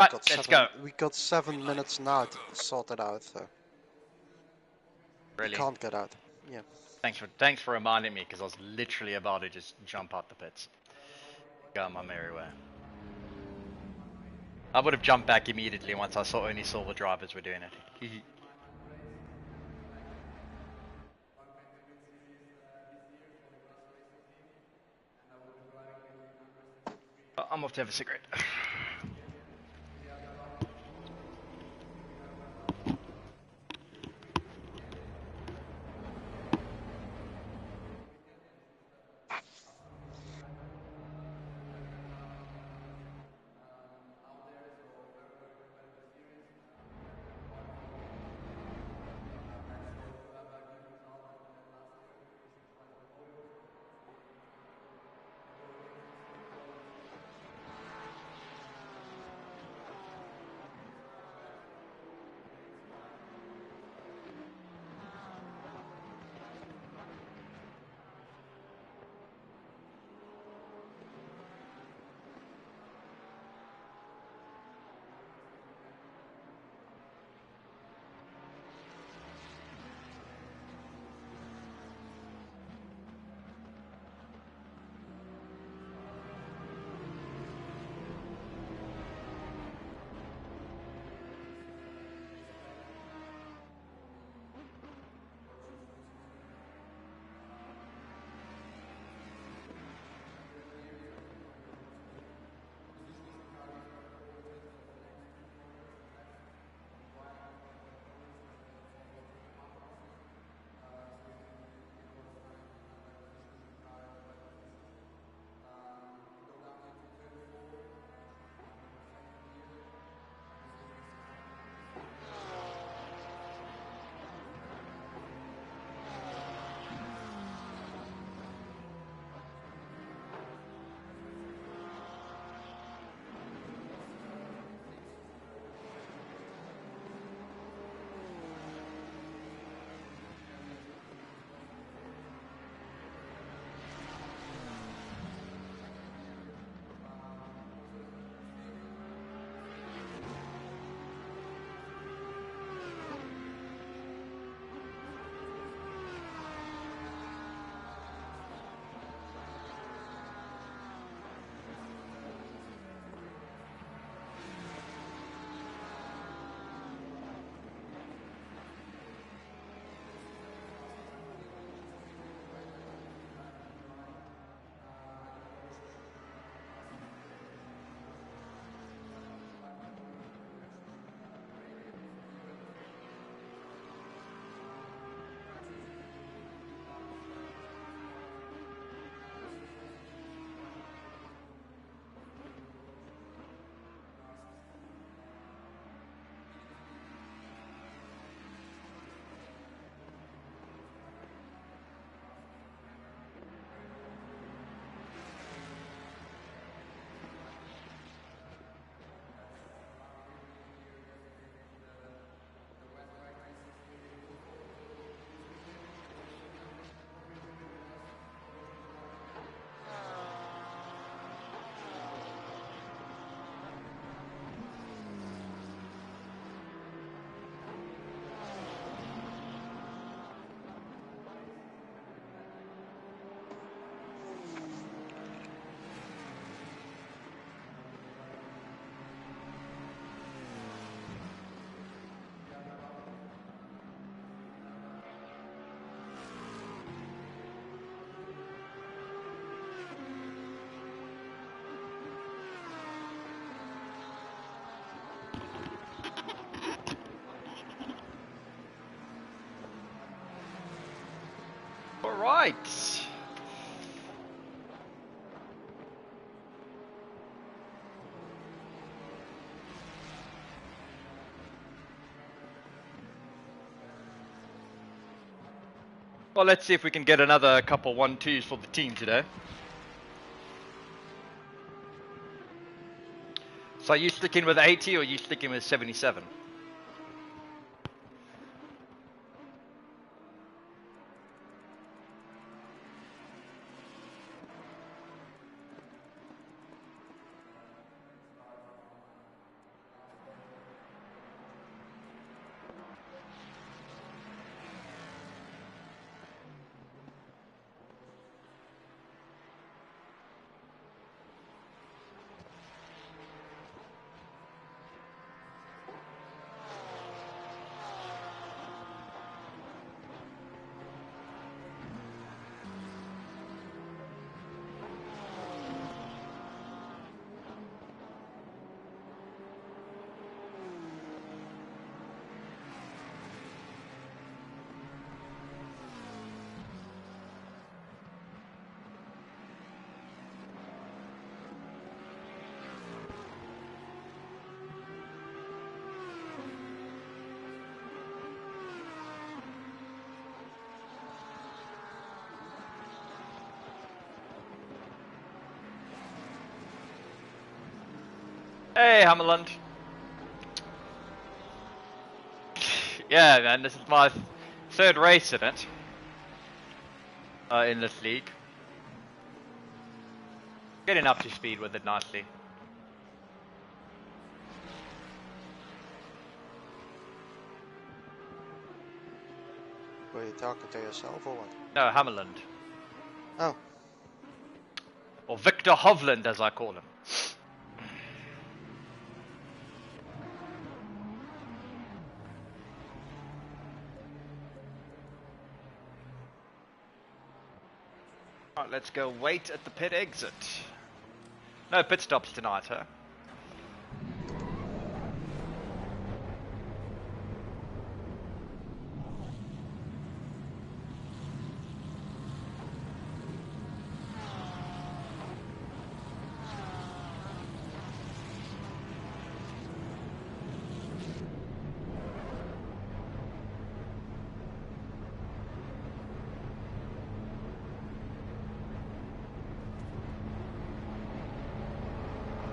Right, let's go. We got 7 minutes now to sort it out. So we Really? can't get out. Yeah. Thanks for reminding me, because I was literally about to just jump out the pits. Go on my merry way. I would have jumped back immediately once I only saw the drivers were doing it. I'm off to have a cigarette. All right. Well, let's see if we can get another couple 1-2s for the team today. So are you sticking with 80 or are you sticking with 77? Hey, Hammerland. Yeah, man, this is my third race in it. In this league. Getting up to speed with it nicely. Were you talking to yourself or what? No, Hammerland. Oh. Or Victor Hovland, as I call him. Alright, let's go wait at the pit exit. No pit stops tonight, huh?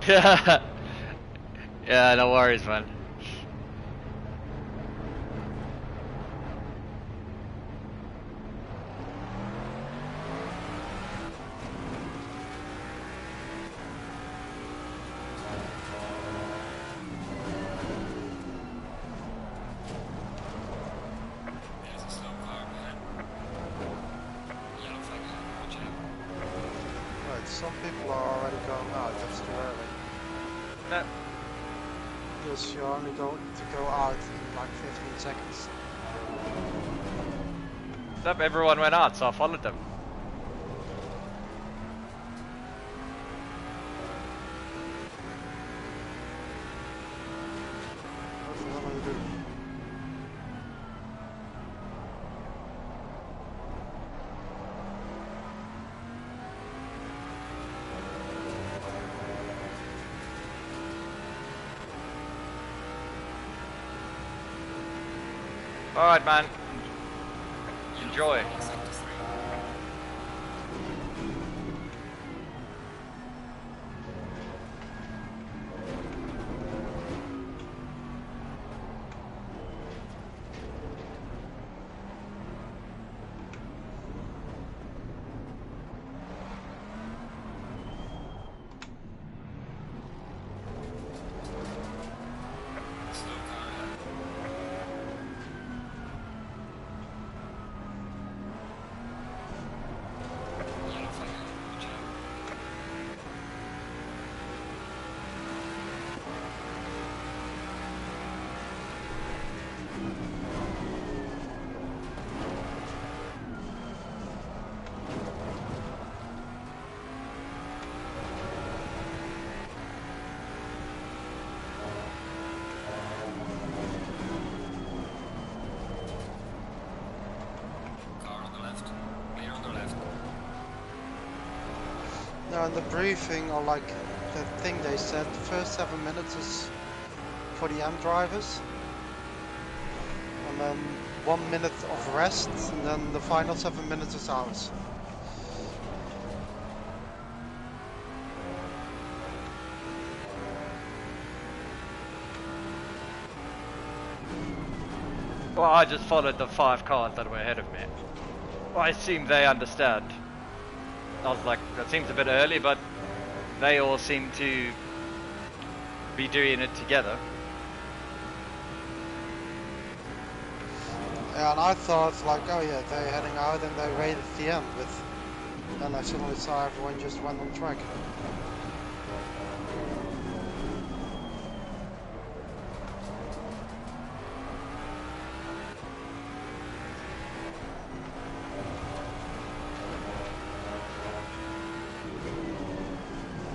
Yeah, yeah, no worries, man. Right, some people are already going out, that's too early. No. Because you only go to go out in like 15 seconds. Except everyone went out, so I followed them. What the hell are you doing? Alright, man. Enjoy. Now in the briefing, or like the thing they said, the first 7 minutes is for the M drivers. And then 1 minute of rest, and then the final 7 minutes is ours. Well, I just followed the 5 cars that were ahead of me. Well, I assume they understand. I was like, that seems a bit early, but they all seem to be doing it together. Yeah, and I thought like, oh yeah, they're heading out and they waited at the end, but then I suddenly saw everyone just went on track.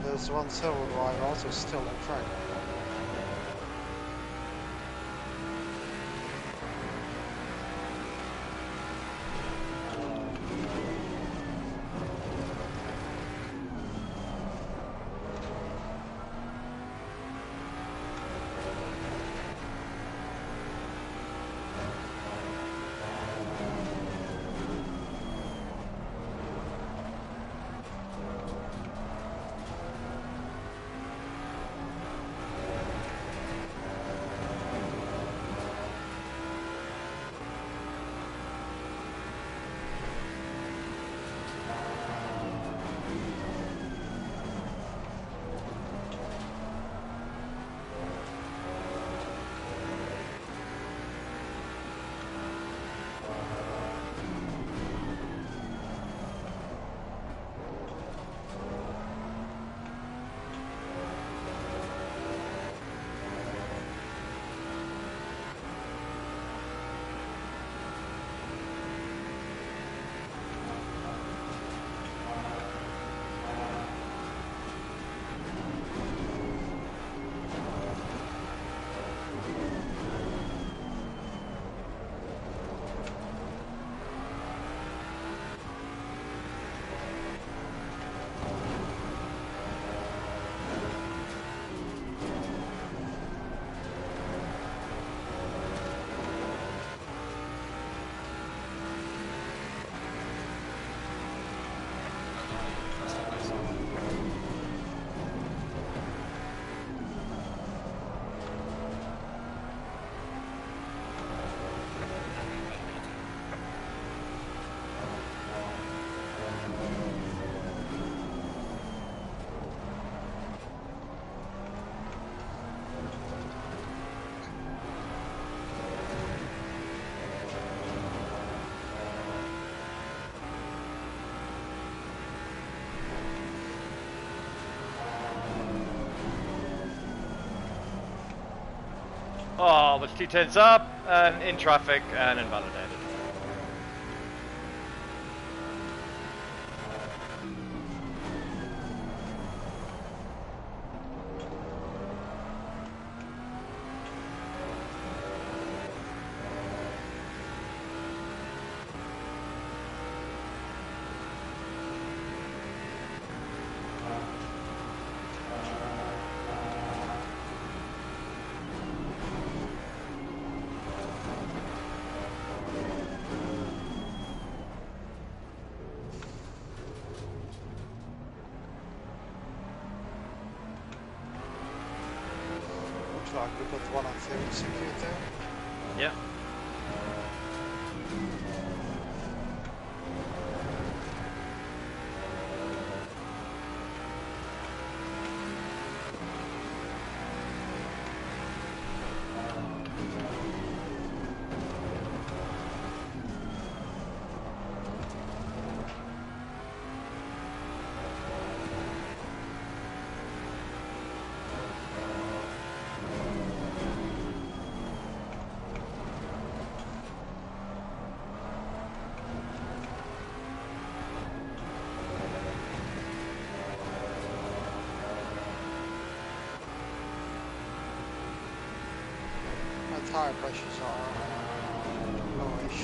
There's one silver driver also still on track. Oh, was 2 tenths up and in traffic and invalidated. Looks like we got one on field secured there. Yeah. My tire pressures are lowish.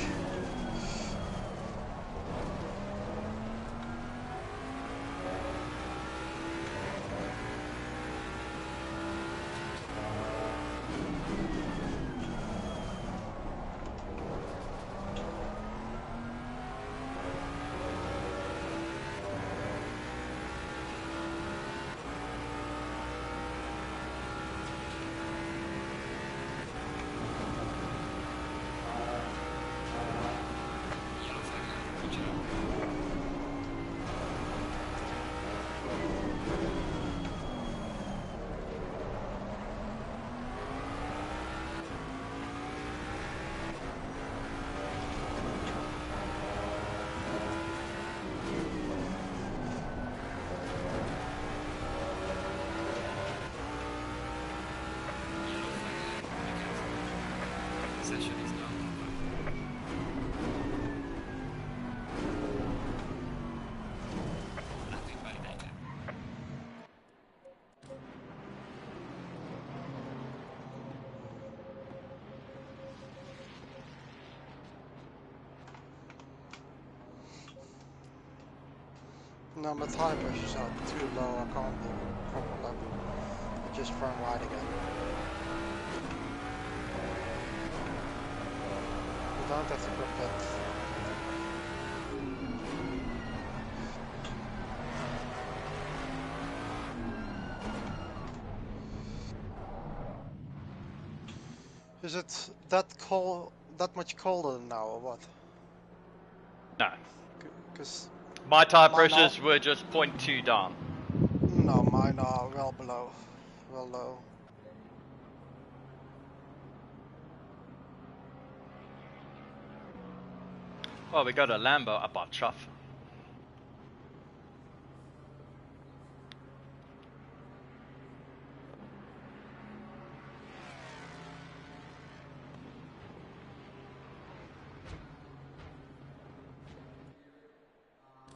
Session is now over. Nothing validated. No, my tire pressures are too low. I can't do a proper lap. I just run wide again. You don't have to grip that. Is it that much colder now, or what? No. Because My tire mine are, pressures were just 0.2 down. no, mine are well below, well low. Well, we got a Lambo up our chuff.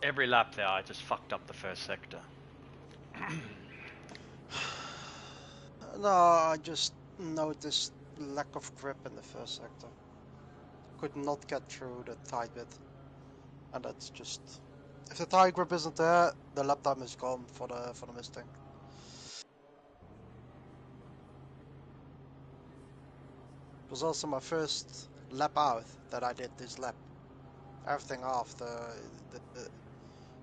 Every lap there, I just fucked up the first sector. No, I just noticed lack of grip in the first sector. Could not get through the tight bit, and that's just. If the tire grip isn't there, the lap time is gone for the Mustang. It was also my first lap out that I did this lap. Everything after the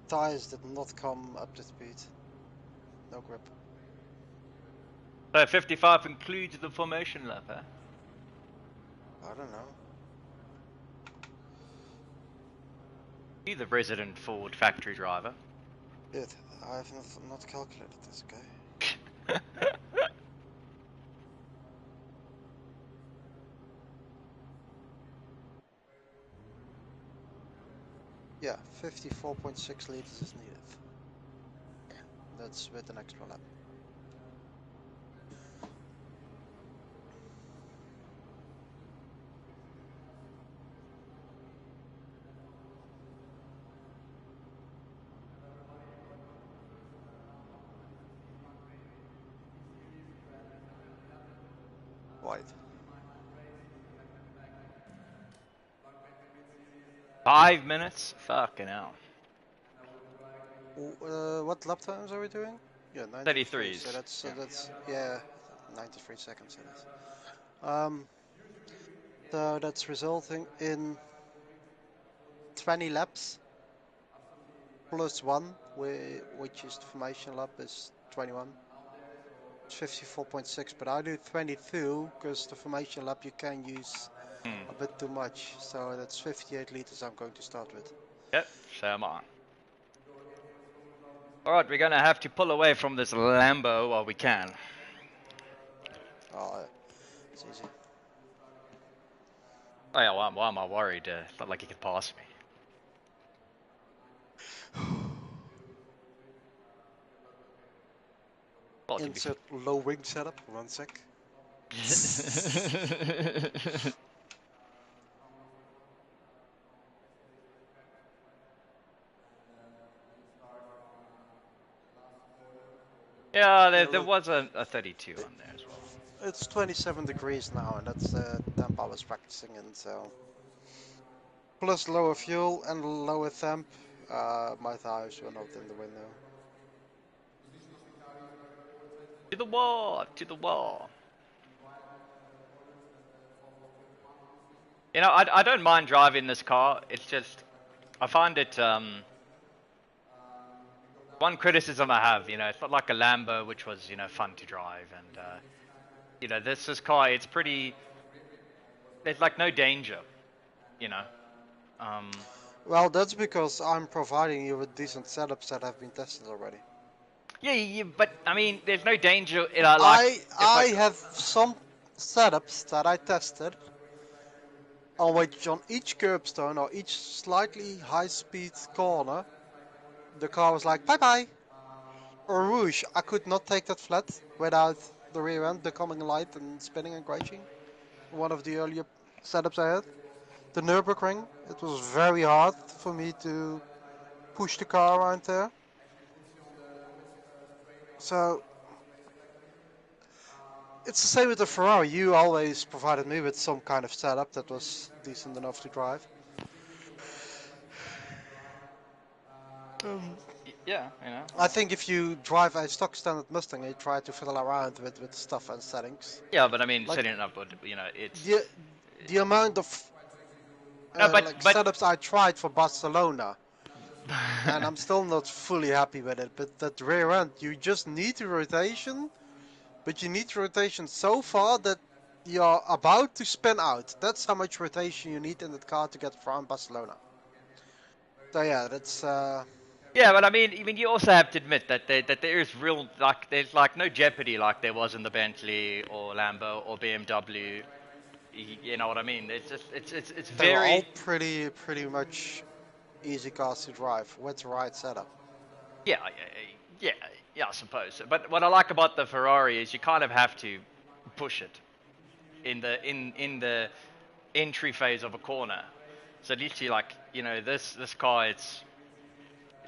tires did not come up to speed. No grip. So 55 includes the formation lap, eh? I don't know. You the resident Ford factory driver. It. I have not calculated this, okay? Yeah, 54.6 liters is needed. That's with an extra lap. quiet. 5 minutes? Fucking hell. What lap times are we doing? Yeah, 93. So 33s. that's yeah, 93 seconds it is. So that's resulting in 20 laps plus one, which is the formation lap is 21. It's 54.6, but I do 22 because the formation lap you can use Hmm. a bit too much. So that's 58 liters I'm going to start with. Yep, so am I. Alright, we're gonna have to pull away from this Lambo while we can. Oh, it's easy. Oh yeah, why am I worried? It's not like he could pass me. Well, to be Insert low wing setup. 1 sec. Yeah, Yeah, there look, was a 32 on there as well. it's 27 degrees now, and that's the temp I was practicing in. So plus lower fuel and lower temp, my tires were not in the window. To the wall! To the wall! You know, I don't mind driving this car. It's just, I find it, one criticism I have, you know, it's not like a Lambo, which was, you know, fun to drive. And, you know, this car, it's pretty, there's like no danger, you know. Well, that's because I'm providing you with decent setups that have been tested already. Yeah, but, I mean, there's no danger, you know, like, I have some setups that I tested on which on each curbstone or each slightly high-speed corner, the car was like, bye-bye. Or Rouge, I could not take that flat without the rear end becoming light and spinning and crashing. One of the earlier setups I had. The Nürburgring, it was very hard for me to push the car around there. So it's the same with the Ferrari. You always provided me with some kind of setup that was decent enough to drive. yeah, you know. I think if you drive a stock standard Mustang and you try to fiddle around with stuff and settings, Yeah, but I mean, like setting it up, you know, it's... the amount of No, like setups I tried for Barcelona, and I'm still not fully happy with it. But that rear end, you just need the rotation, but you need the rotation so far that you're about to spin out. That's how much rotation you need in that car to get from Barcelona. So yeah, that's Yeah, but I mean, you also have to admit that there is real, like, there's like no jeopardy like there was in the Bentley or Lambo or BMW. You know what I mean? It's just, it's they were all very, pretty much easy cars to drive with the right setup. yeah, yeah, yeah, I suppose. But what I like about the Ferrari is you kind of have to push it in the entry phase of a corner. So at least you like, you know, this car, it's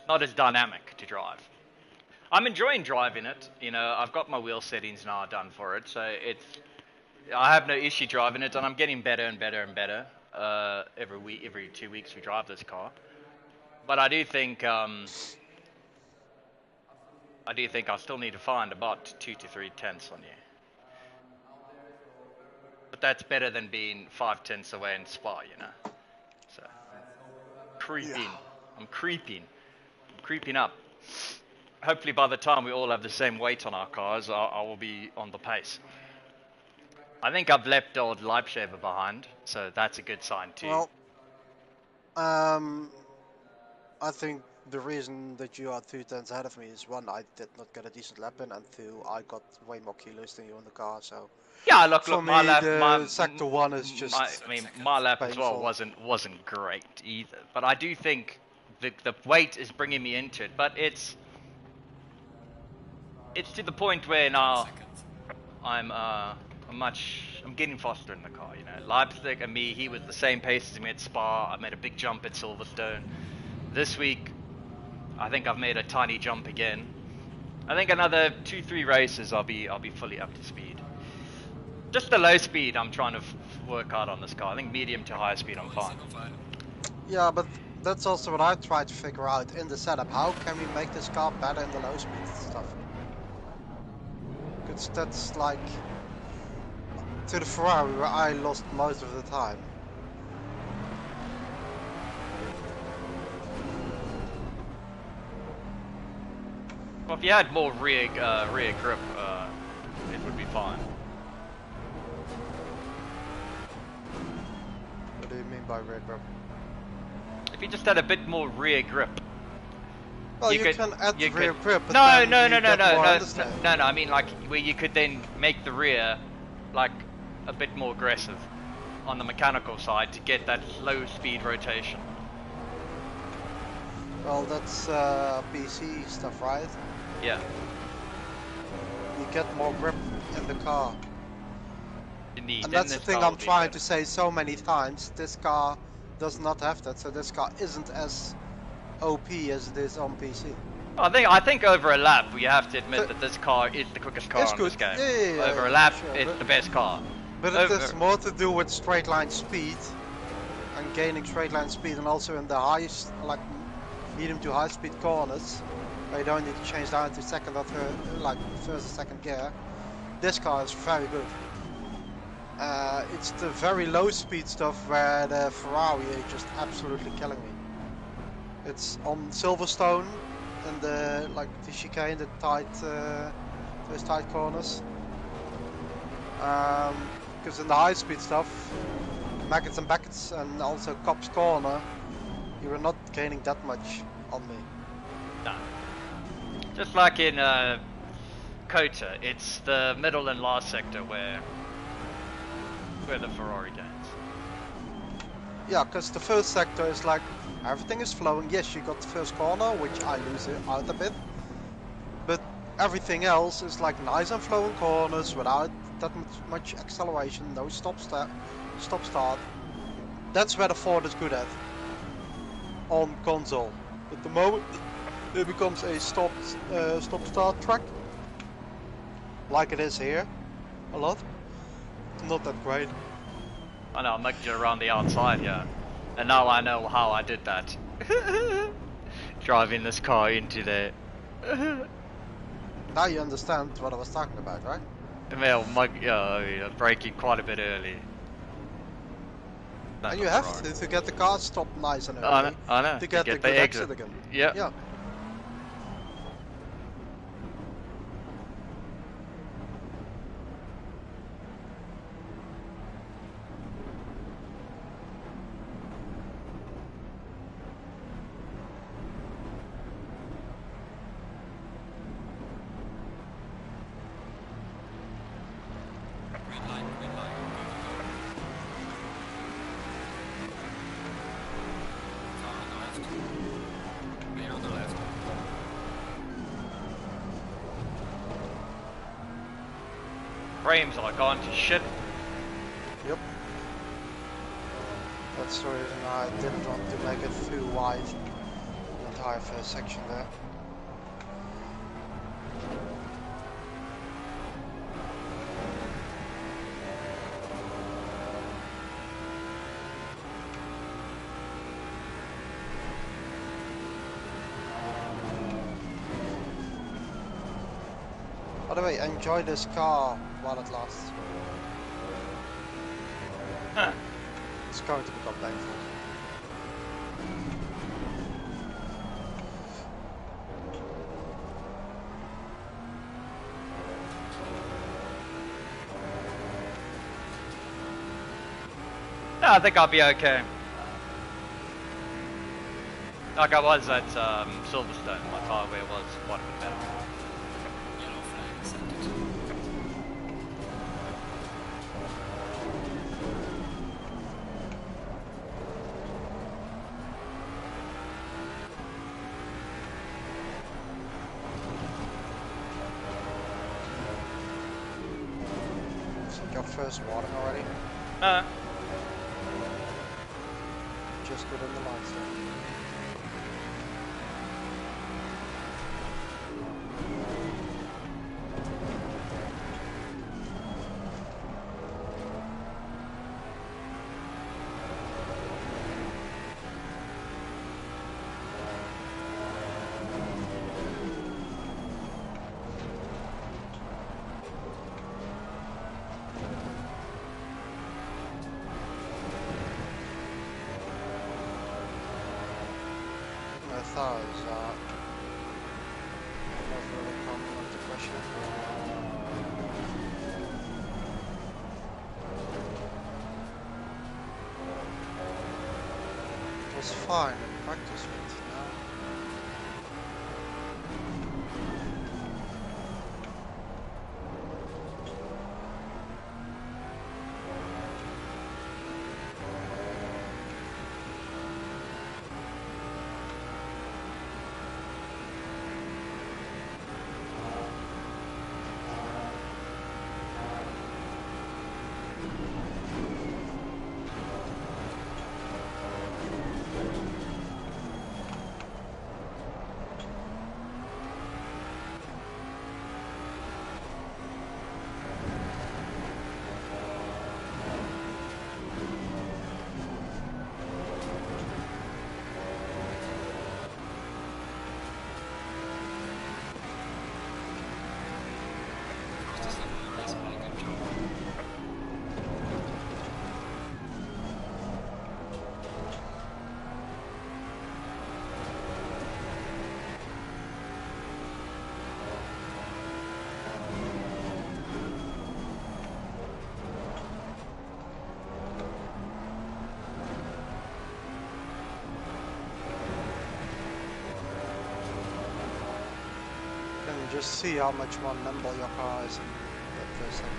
not as dynamic to drive. I'm enjoying driving it. You know, I've got my wheel settings now done for it, so I have no issue driving it, and I'm getting better and better and better. Every week, every 2 weeks, we drive this car. But I do think I still need to find about 2 to 3 tenths on you. But that's better than being 5 tenths away in Spa, you know. So creeping, Yeah. I'm creeping up. Hopefully, by the time we all have the same weight on our cars, I will be on the pace. I think I've left old Leibshaver behind, so that's a good sign too. Well, I think the reason that you are 2 tenths ahead of me is one, I did not get a decent lap in, and two, I got way more kilos than you in the car. So Yeah, look, for my me, lap, the sector one is my, just I mean, my lap as well painful. wasn't great either. But I do think the weight is bringing me into it. But it's to the point where now Seconds. I'm getting faster in the car. You know, Leipzig and me, he was the same pace as me at Spa. I made a big jump at Silverstone. This week, I think I've made a tiny jump again. I think another 2-3 races I'll be fully up to speed. Just the low speed I'm trying to work out on this car. I think medium to high speed I'm Only fine. single file. Yeah, but that's also what I tried to figure out in the setup. How can we make this car better in the low speed stuff? Because that's like to the Ferrari where I lost most of the time. Well, if you had more rear grip, it would be fine. What do you mean by rear grip? If you just had a bit more rear grip. Well, you could- can add you rear could- grip, but No, then no, you no, no, get no, more no, understeer. no, no. I mean, like where you could then make the rear like a bit more aggressive on the mechanical side to get that low speed rotation. Well, that's PC stuff, right? Yeah. You get more grip in the car. Indeed. And then that's the this thing car I'm will be trying better. to say so many times. This car does not have that, so this car isn't as OP as it is on PC. I think over a lap we have to admit So- that this car is the quickest car It's on this good. game. Yeah, Over a yeah, lap, sure, it's but- the best car. But it has more to do with straight line speed and gaining straight line speed, and also in the highest, like medium to high speed corners, where you don't need to change down to second or third, like first or second gear. This car is very good. It's the very low speed stuff where the Ferrari is just absolutely killing me. It's on Silverstone and the chicane, the tight, those tight corners. Because in the high speed stuff, Maggots and Beckets and also Cops Corner, you are not gaining that much on me. No. Just like in Kota, it's the middle and last sector where the Ferrari gains. Yeah, because the first sector is like everything is flowing. Yes, you got the first corner, which I lose it out a bit, but everything else is like nice and flowing corners without that much acceleration, no stop start. That's where the Ford is good at on console. At the moment, it becomes a stop start track, like it is here, a lot. Not that great. I know, I mucked you around the outside, yeah. And now I know how I did that. Driving this car into the... Now you understand what I was talking about, right? Well, braking quite a bit early. No, And not you have Ferrari. to get the car stopped nice and I early know, I know. to get the the good exit. exit again. Yeah. Yeah. Green light, green light. Car on the left. Clear on the left. Frames are gone to shit. Yep. That's the reason I didn't want to make it too wide. The entire first section there. By the way, enjoy this car while it lasts. Huh. It's going to become painful. No, I think I'll be okay. Like I was at Silverstone, my fireware was quite a bit better. Yellow flag accepted. Is it your first warning already? Uh, Just within the lines there. thighs are not really coming under pressure. It was fine in practice, but now This level of race, pretty good job. you can just see how much more nimble your car is in that first second.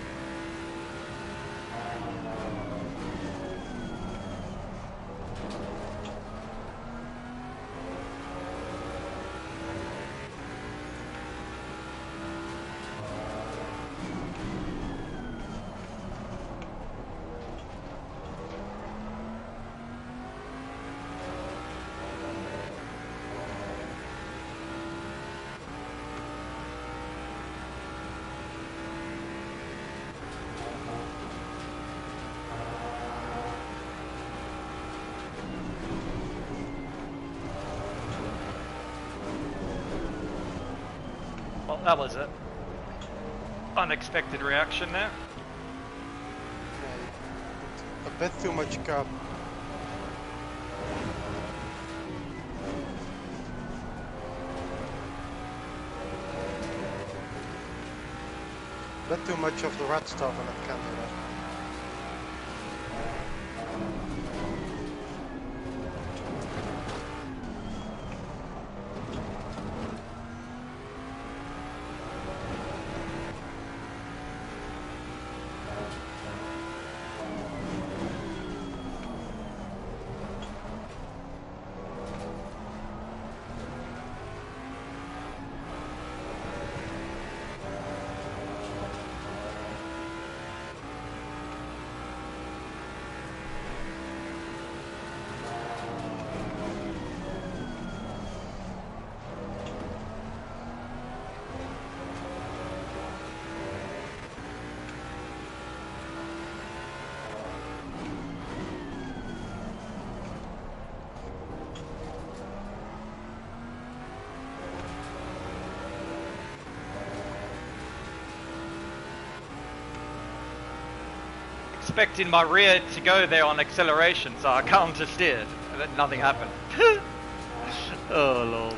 Well, that was it. Unexpected reaction there. Yeah, a bit too much curb. Bit too much of the red stuff and it can do that. Expecting my rear to go there on acceleration, so I counter steered, and then nothing happened. Oh lol.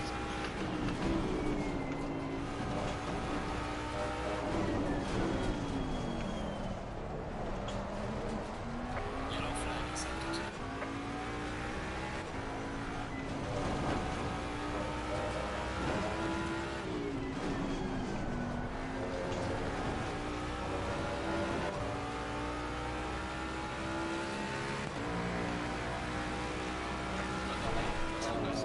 Yellow flag accepted. Not the lane, that's all guys.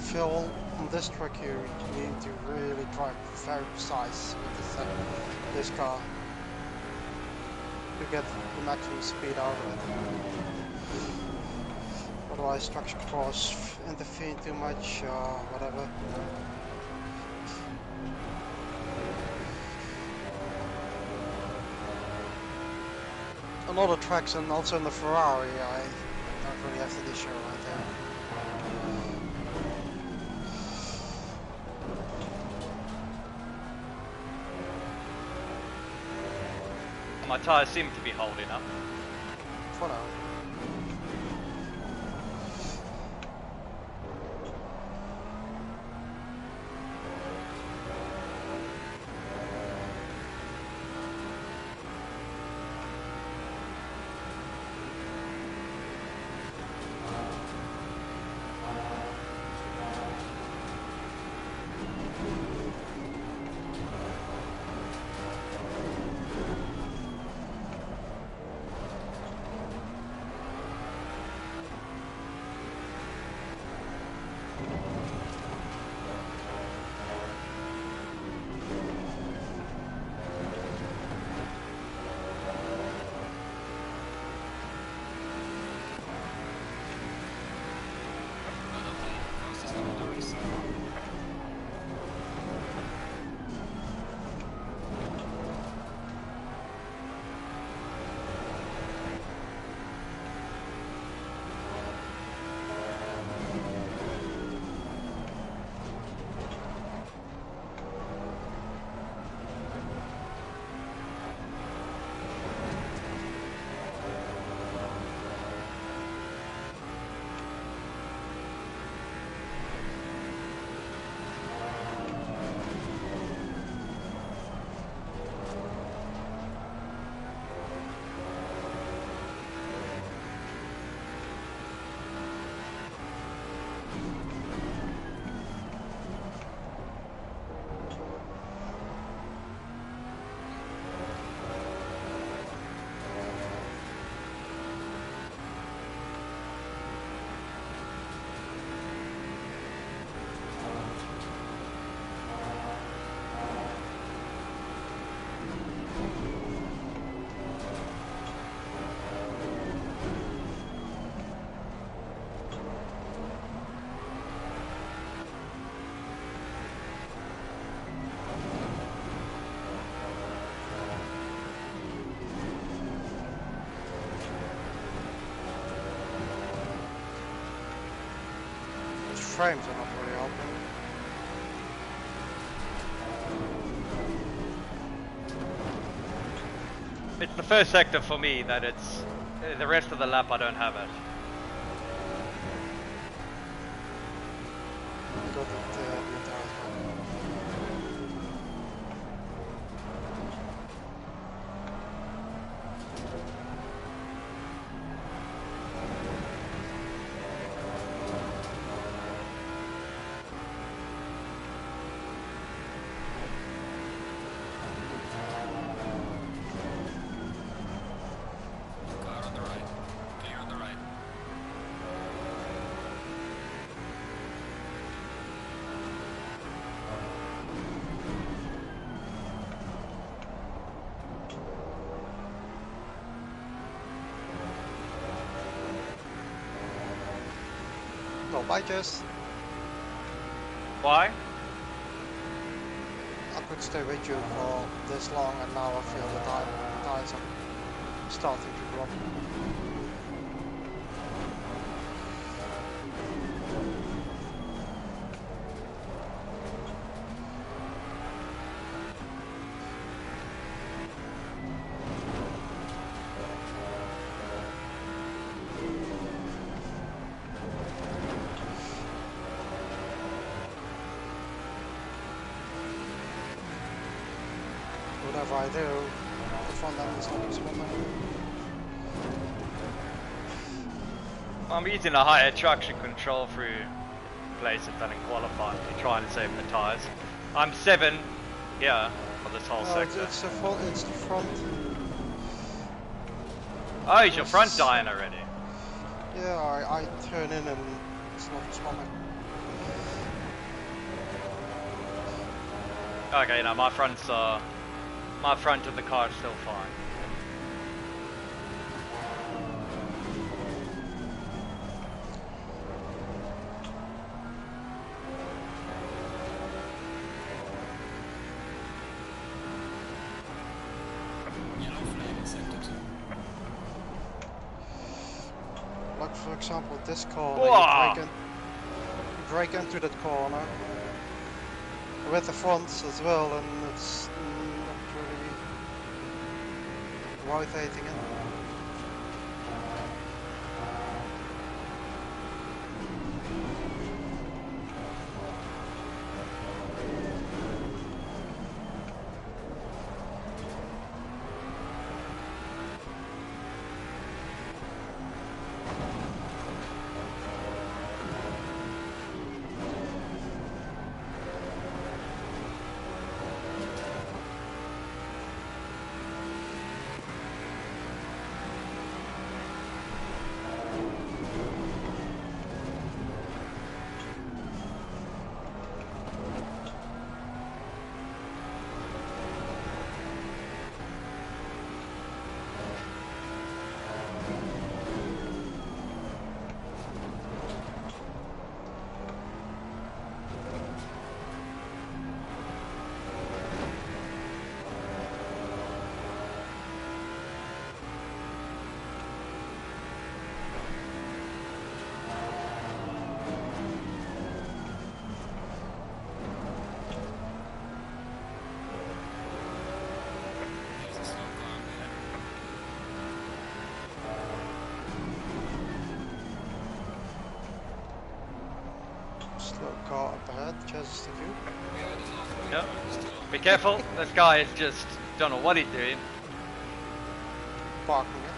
feel on this track here you need to really drive very precise with this car to get the maximum speed out of it. Otherwise traction controls interfere too much or whatever. On other tracks and also in the Ferrari I don't really have the issue right there. My tyres seem to be holding up. For now. Frames are not really helping. It's the first sector for me that it's... the rest of the lap I don't have it. Got it the entire time. Car on the right. Clear on the right. No, bye Jess. Why? I could stay with you for this long and now I feel the tires are starting to drop. Whatever I do, the front end is not responding. I'm using a higher traction control through places than in qualifying to try and save the tyres. I'm 7 here for this whole No, sector. it's the front. It's the front. Oh, is your front dying already? Yeah, I turn in and it's not responding. Okay, no, my front of the car is still fine. Yellow flag in sector 2. Like for example, this corner, Whoa! you brake into that corner with the fronts as well, and it's not really rotating it. There's a slow car up there. Slow car up ahead, just a few. Yeah, there's also Yep. still. Be careful, this guy is just don't know what he's doing. Parking it.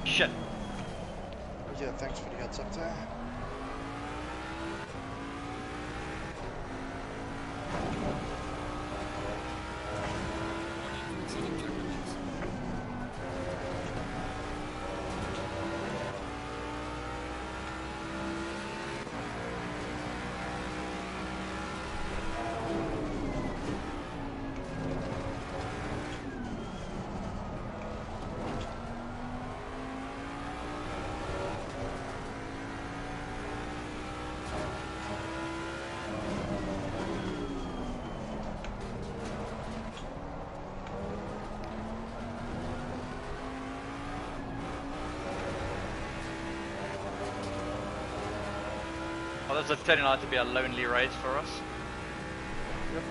Shit. Yeah, thanks for the heads up there. Warning, exceeding track limits. Well, this is turning out to be a lonely race for us. Yep.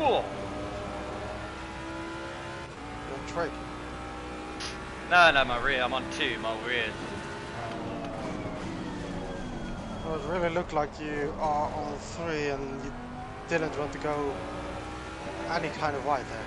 Whoa. You're on three. No, my rear. I'm on 2. My rear. Well, it really looked like you are on 3 and you didn't want to go any kind of wide there.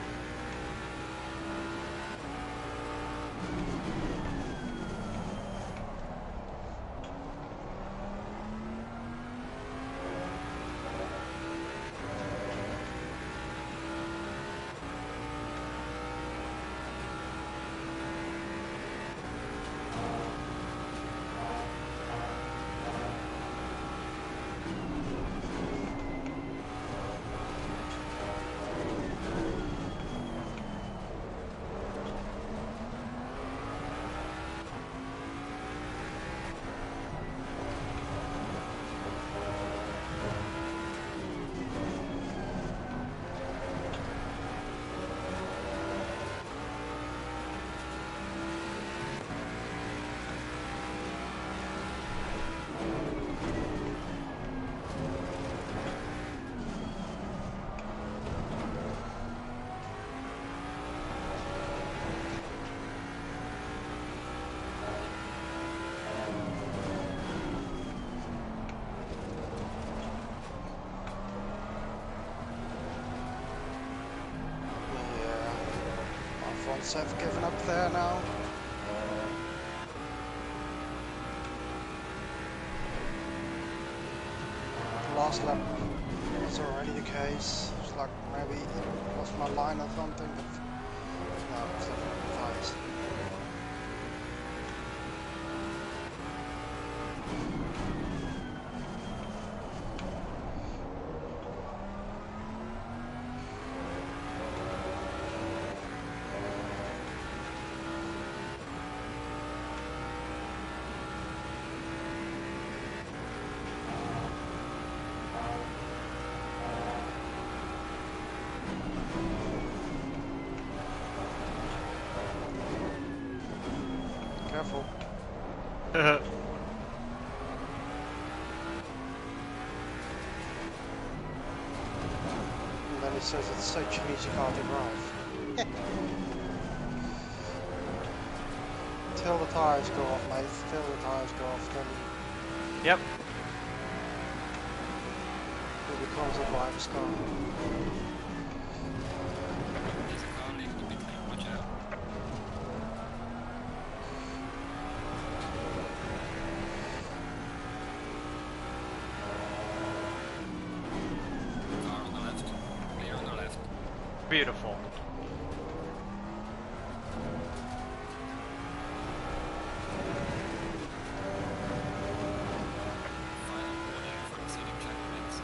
Have given up there now. The last lap was already the case. It's like maybe it lost my line or something, but no, it's definitely fast. Careful. And then he says it's such an easy car to drive. Till the tires go off, mate. Till the tires go off, then Yep. it becomes a driver's car. There's a car leaving the pit lane, watch out. Car on the left. Clear on the left. Beautiful. Final warning for exceeding track limits.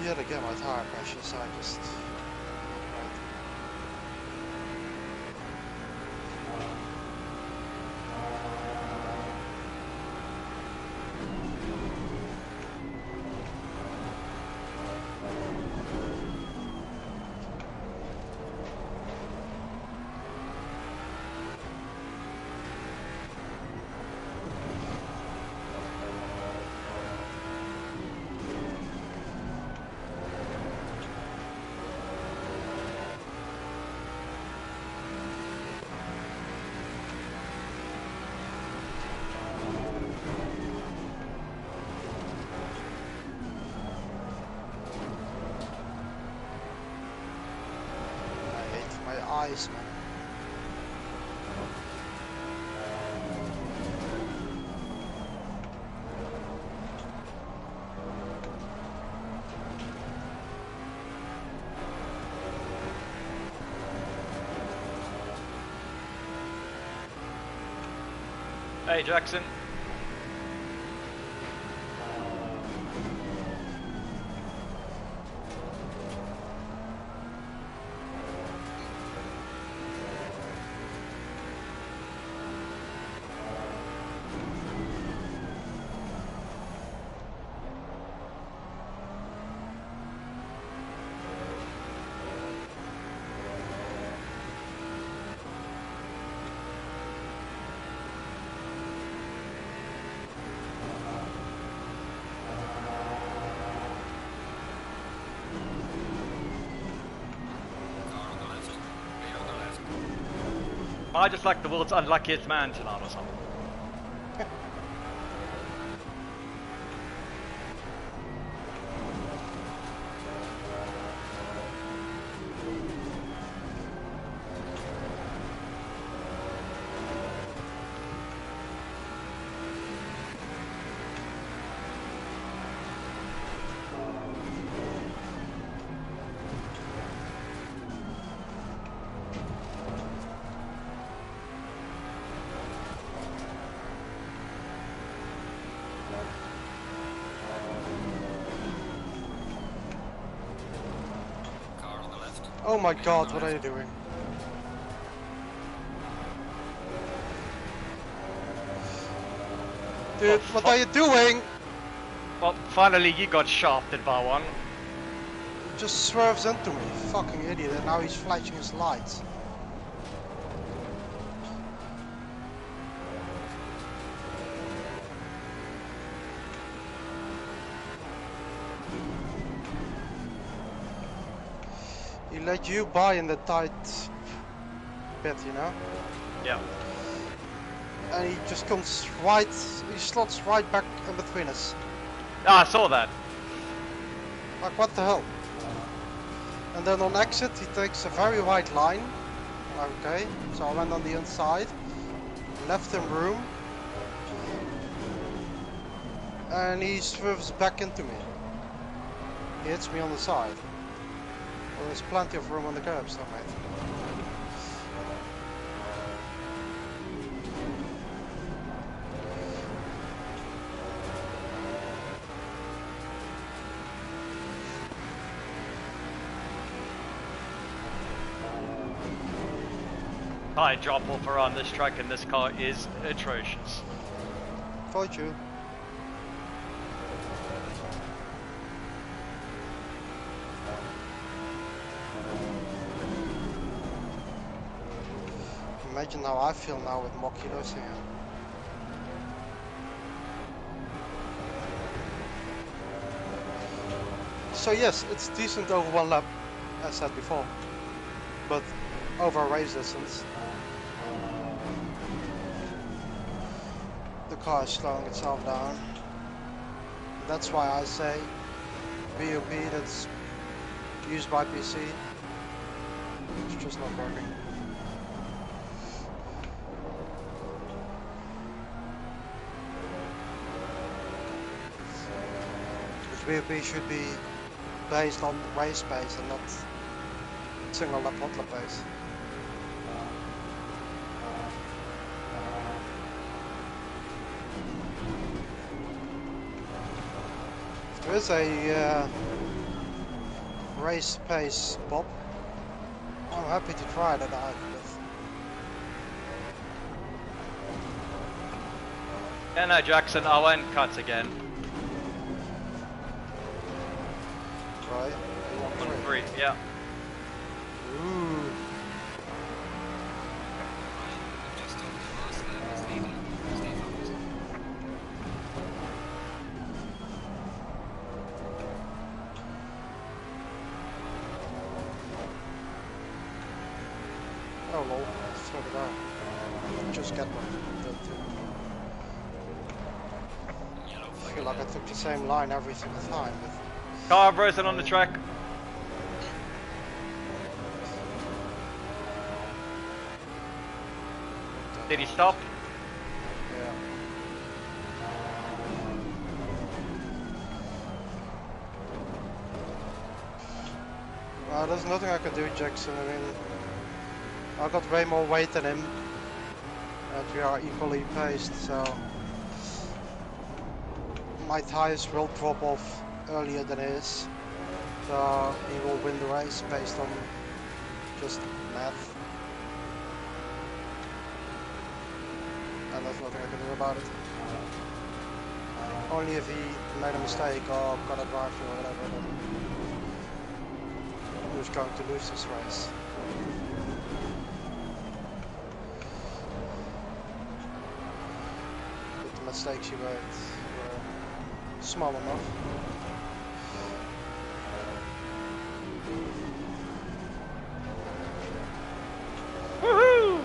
Yet again, my tire pressure, so I just. Eyes, man. Hey, Jackson. I just like the world's unluckiest man tonight or something. Car on the left. Oh my god, what are you doing? Dude, what are you doing? Well, finally you got shafted by one. Just swerves into me, fucking idiot, and now he's flashing his lights. He let you by in the tight bit, you know? Yeah. And he just comes right, he slots right back in between us. Ah, I saw that. Like, what the hell? And then on exit he takes a very wide line. Okay, so I went on the inside, left him room, and he swerves back into me. He hits me on the side. Well, there's plenty of room on the curbs though, mate. High drop off around this track and this car is atrocious. Told you. Imagine how I feel now with more kilos here. So yes, it's decent over one lap, as said before, but over a race distance, the car is slowing itself down. That's why I say BOP that's used by PC, it's just not working. BOP should be based on race pace and not single lap hot lap pace. If there is a race pace Bob, I'm happy to try that out. Yeah, no, Jackson, I won't cut again. Right? 1-3, yeah. Ooh. Just on the last lap is leading. Stay focused. Oh lol, so did I. Just get one. Yellow I flag feel like I took the same line every single time. Car racing on the track. Did he stop? Yeah. Well, there's nothing I can do, Jackson. I mean, I got way more weight than him, and we are equally paced, so my tires will drop off earlier than his, so he will win the race based on just math. And there's nothing I can do about it. Only if he made a mistake or got a drive through or whatever, then he was going to lose this race. But the mistakes he made were small enough. Woohoo!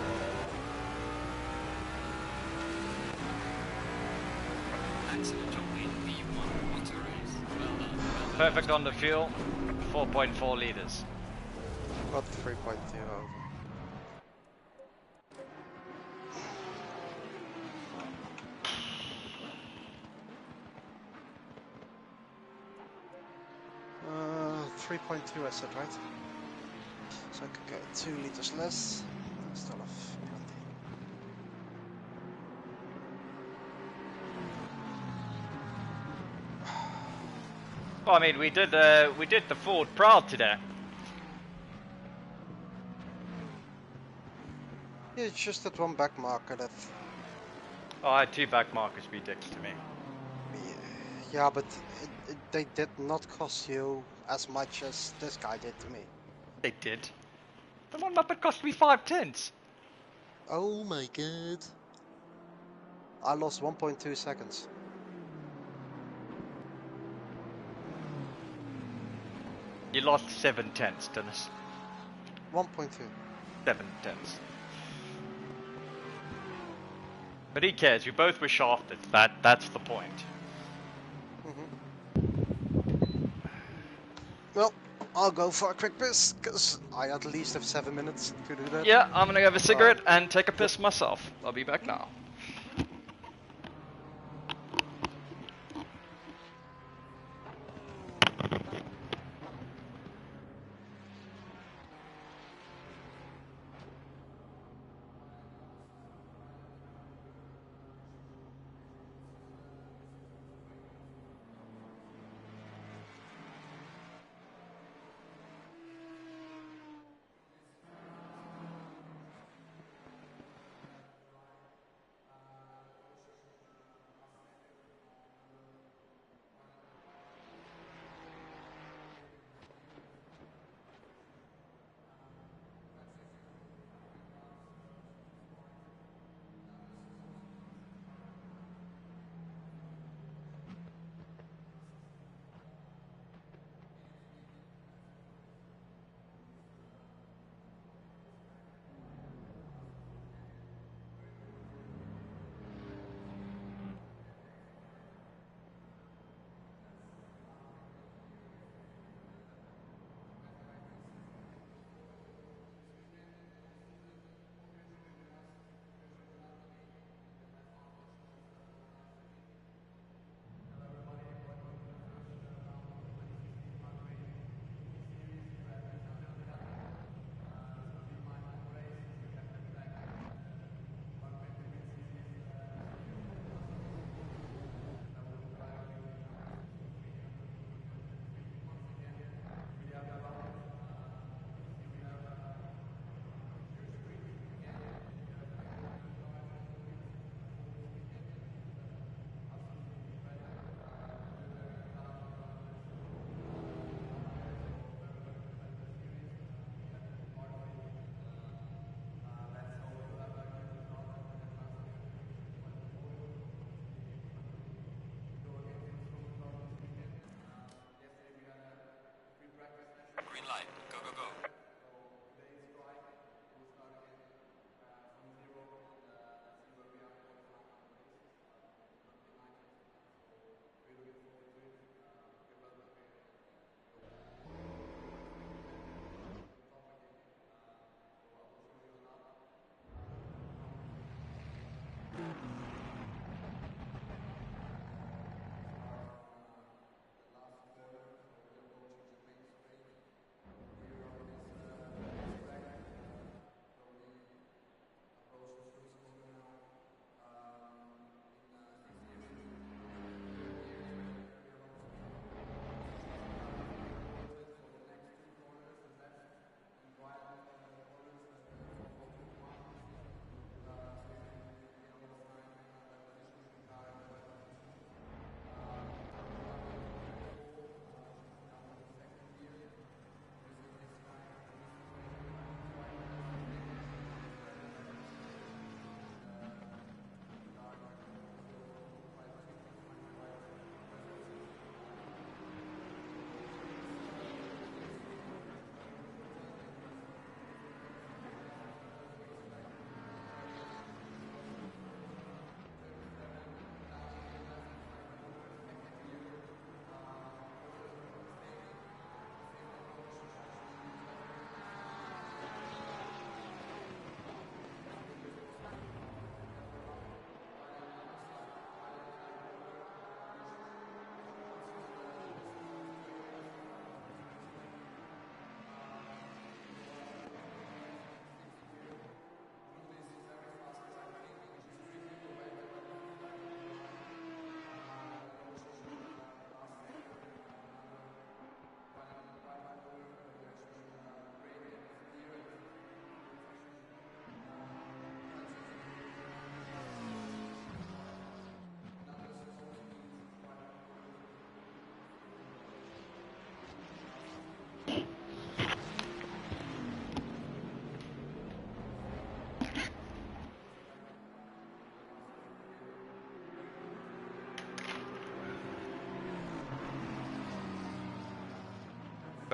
excellent job in V1 water race. Well done. Well done. Perfect on the fuel. 4.4 liters. Got 3.2 over. Uh, 3.2 I said, right? So I could go 2 liters less. Still have plenty. Well, I mean, we did the Ford proud today. Yeah, it's just that one back marker that. Oh, I had 2 back markers be dicks to me. Yeah, but they did not cost you as much as this guy did to me. They did. The one Muppet cost me 5 tenths. Oh my god. I lost 1.2 seconds. You lost 7 tenths, Dennis. 1.2. 7 tenths. But he cares, we both were shafted. That's the point. Well, I'll go for a quick piss, because I at least have 7 minutes to do that. Yeah, I'm gonna have a cigarette and take a piss myself. I'll be back now.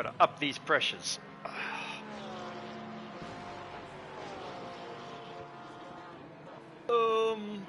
got to up these pressures. Um.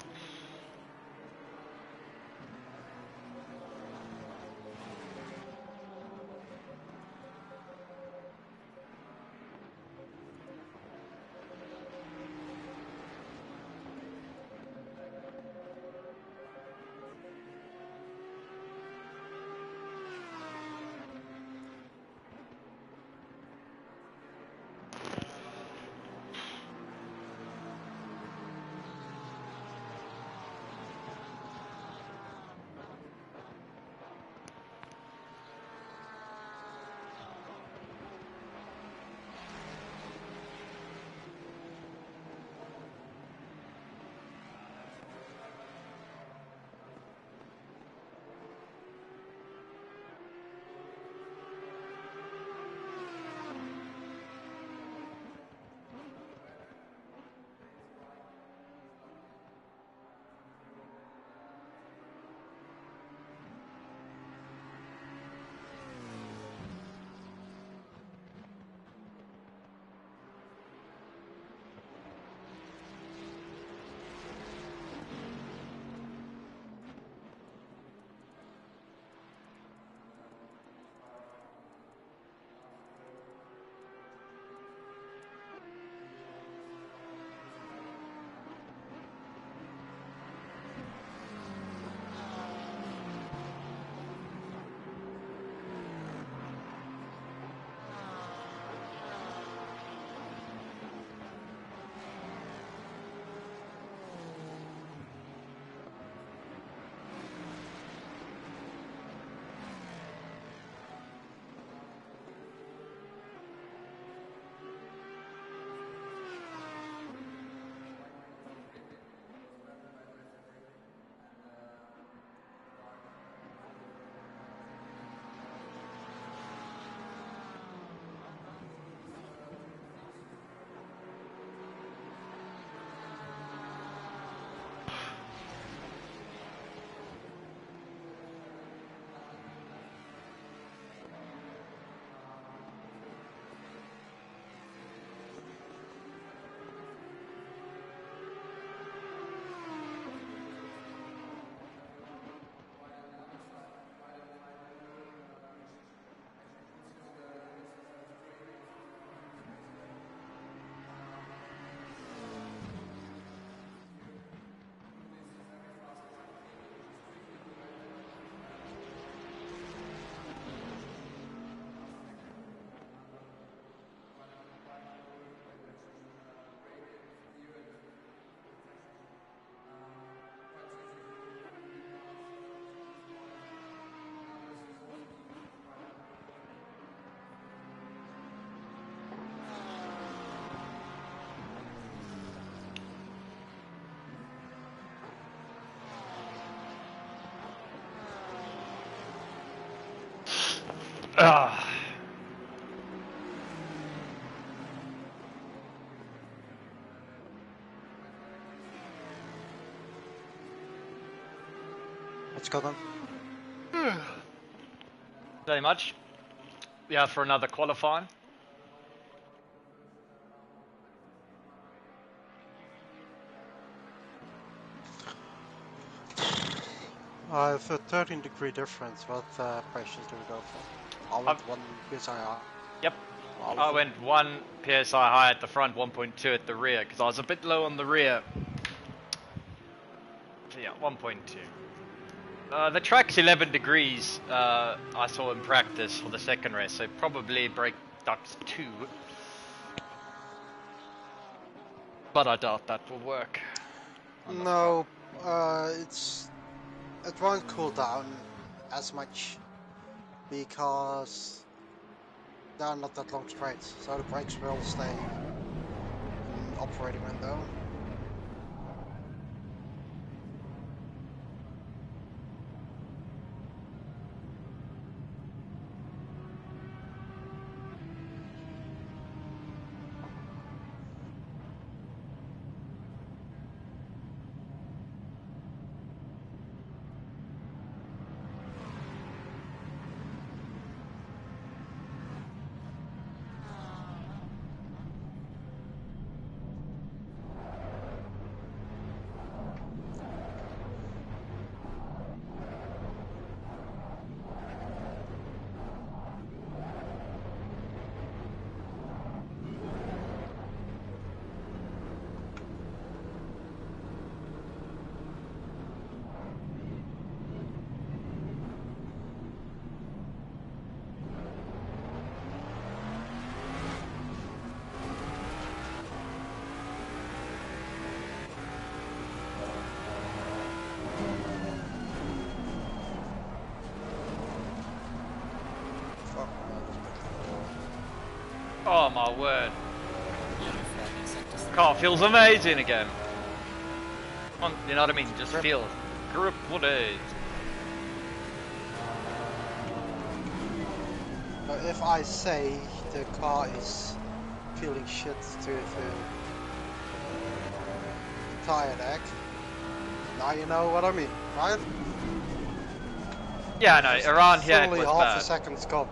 Ah. Let's go then. Very much. Yeah, for another qualifying. For 13-degree difference, what pressures do we go for? I went 1 PSI. Yep. I went 1 PSI high at the front, 1.2 at the rear, because I was a bit low on the rear. So yeah, 1.2. The track's 11 degrees, I saw in practice for the second race, so probably brake ducts 2. But I doubt that will work. No, it won't cool down as much because there are not that long straights, so the brakes will stay in operating window. Oh my word. Yellow flag in sector 3. Car feels amazing again. You know what I mean? Just Grip. feels grip days. But if I say the car is feeling shit to the tire deck, now you know what I mean, right? Yeah, no, Just around here it suddenly was half a bad. second's gone.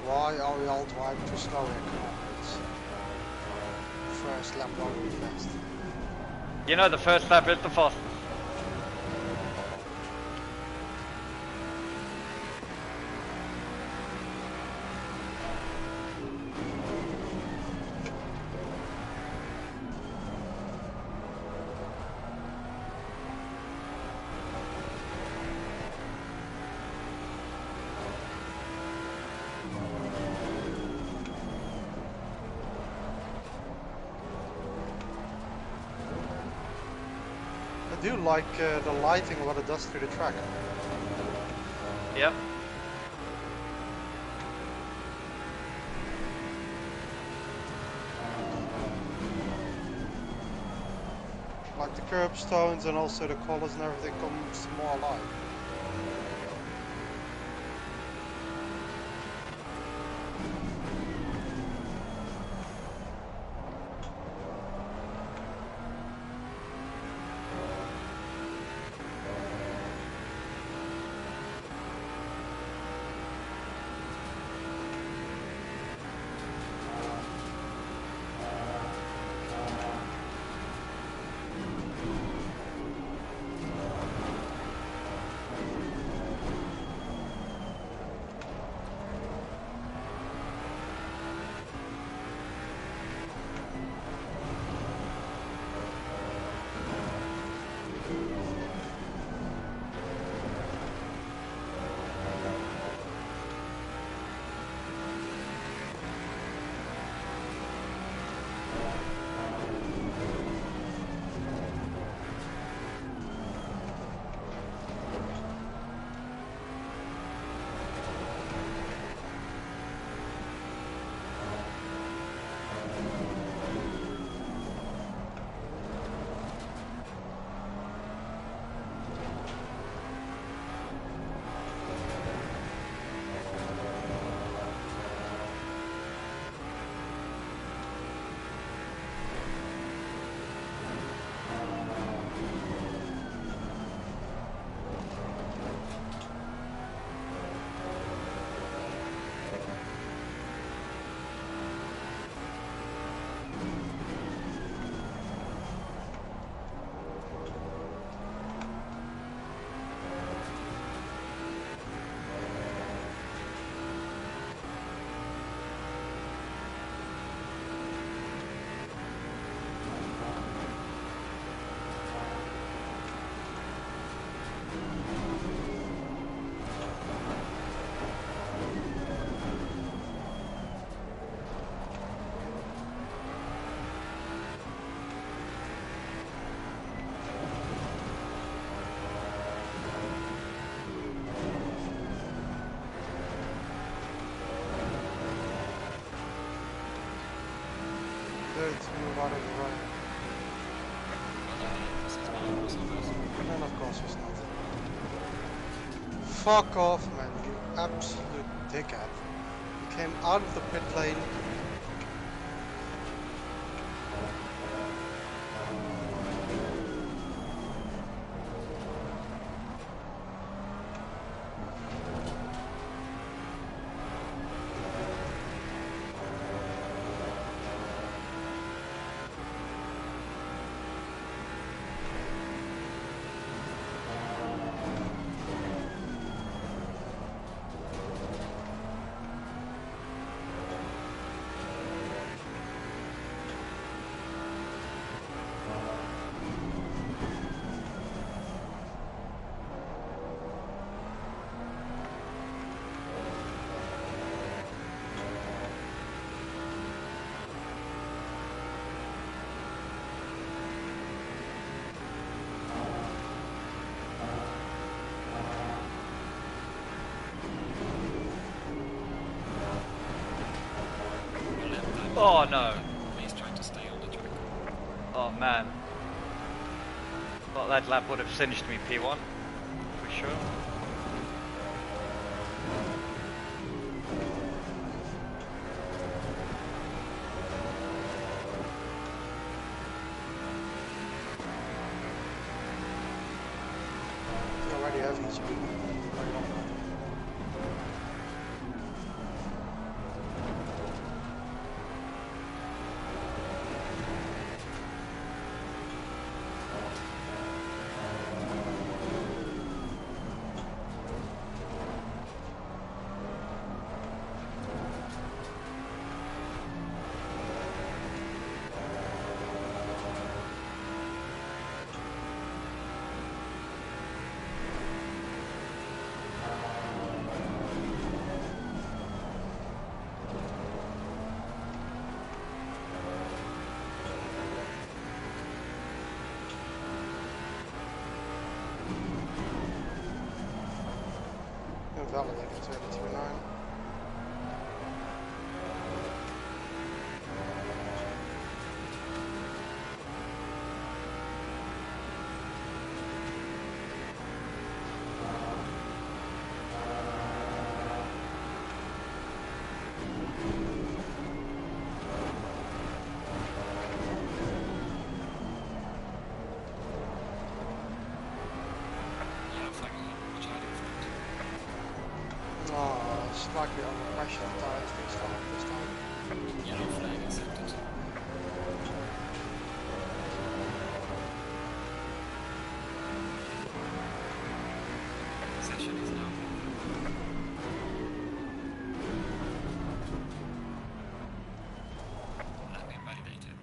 Why are we all driving too slow here? Come on, it's first lap won't be fast. You know, the first lap is the fastest. I do like the lighting, what it does to the track. Yep. Like the curbstones and also the colors and everything comes more alive. Let's move out of the way. And of course he's not. Fuck off, man, you absolute dickhead. You came out of the pit lane. Oh no. He's trying to stay on the track. Oh man. Well, that lap would have cinched me P1 for sure. You already have each speed. Validate it 32.9. Yellow flag which I do front. Oh, slightly under pressure the tires this time. Yellow flag accepted. Session is now. And invalidated.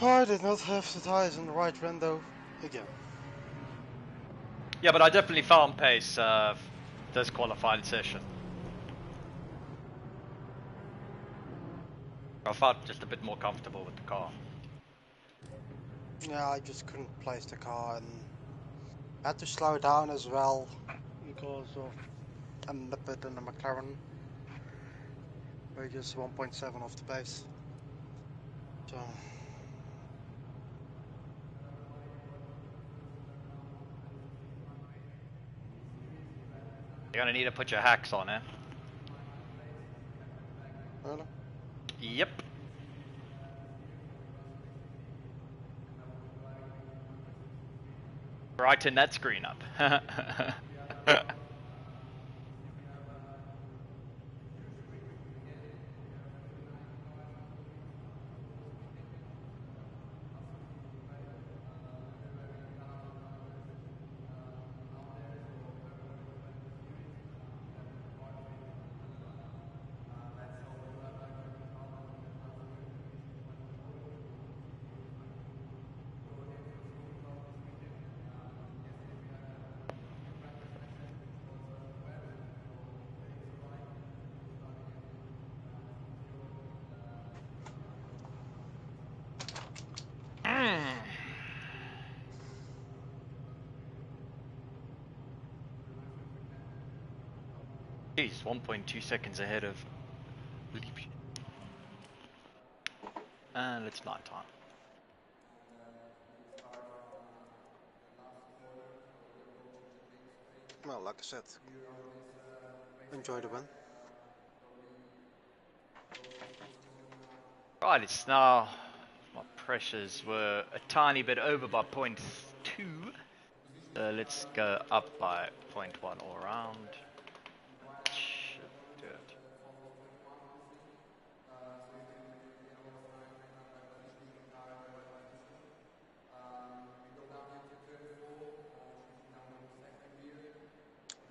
I did not have the tires in the right window again. Yeah, but I definitely found pace this qualifying session. I felt just a bit more comfortable with the car. Yeah, I just couldn't place the car and had to slow down as well because of a nippet in the McLaren. We're just 1.7 off the pace. So You're gonna need to put your hacks on, eh? really? Yep. Brighten that screen up. Jeez, 1.2 seconds ahead of. And it's night time. Well, like I said, enjoy the win. Right, it's now. My pressures were a tiny bit over by 0.2. Let's go up by 0.1 all around. Should do it.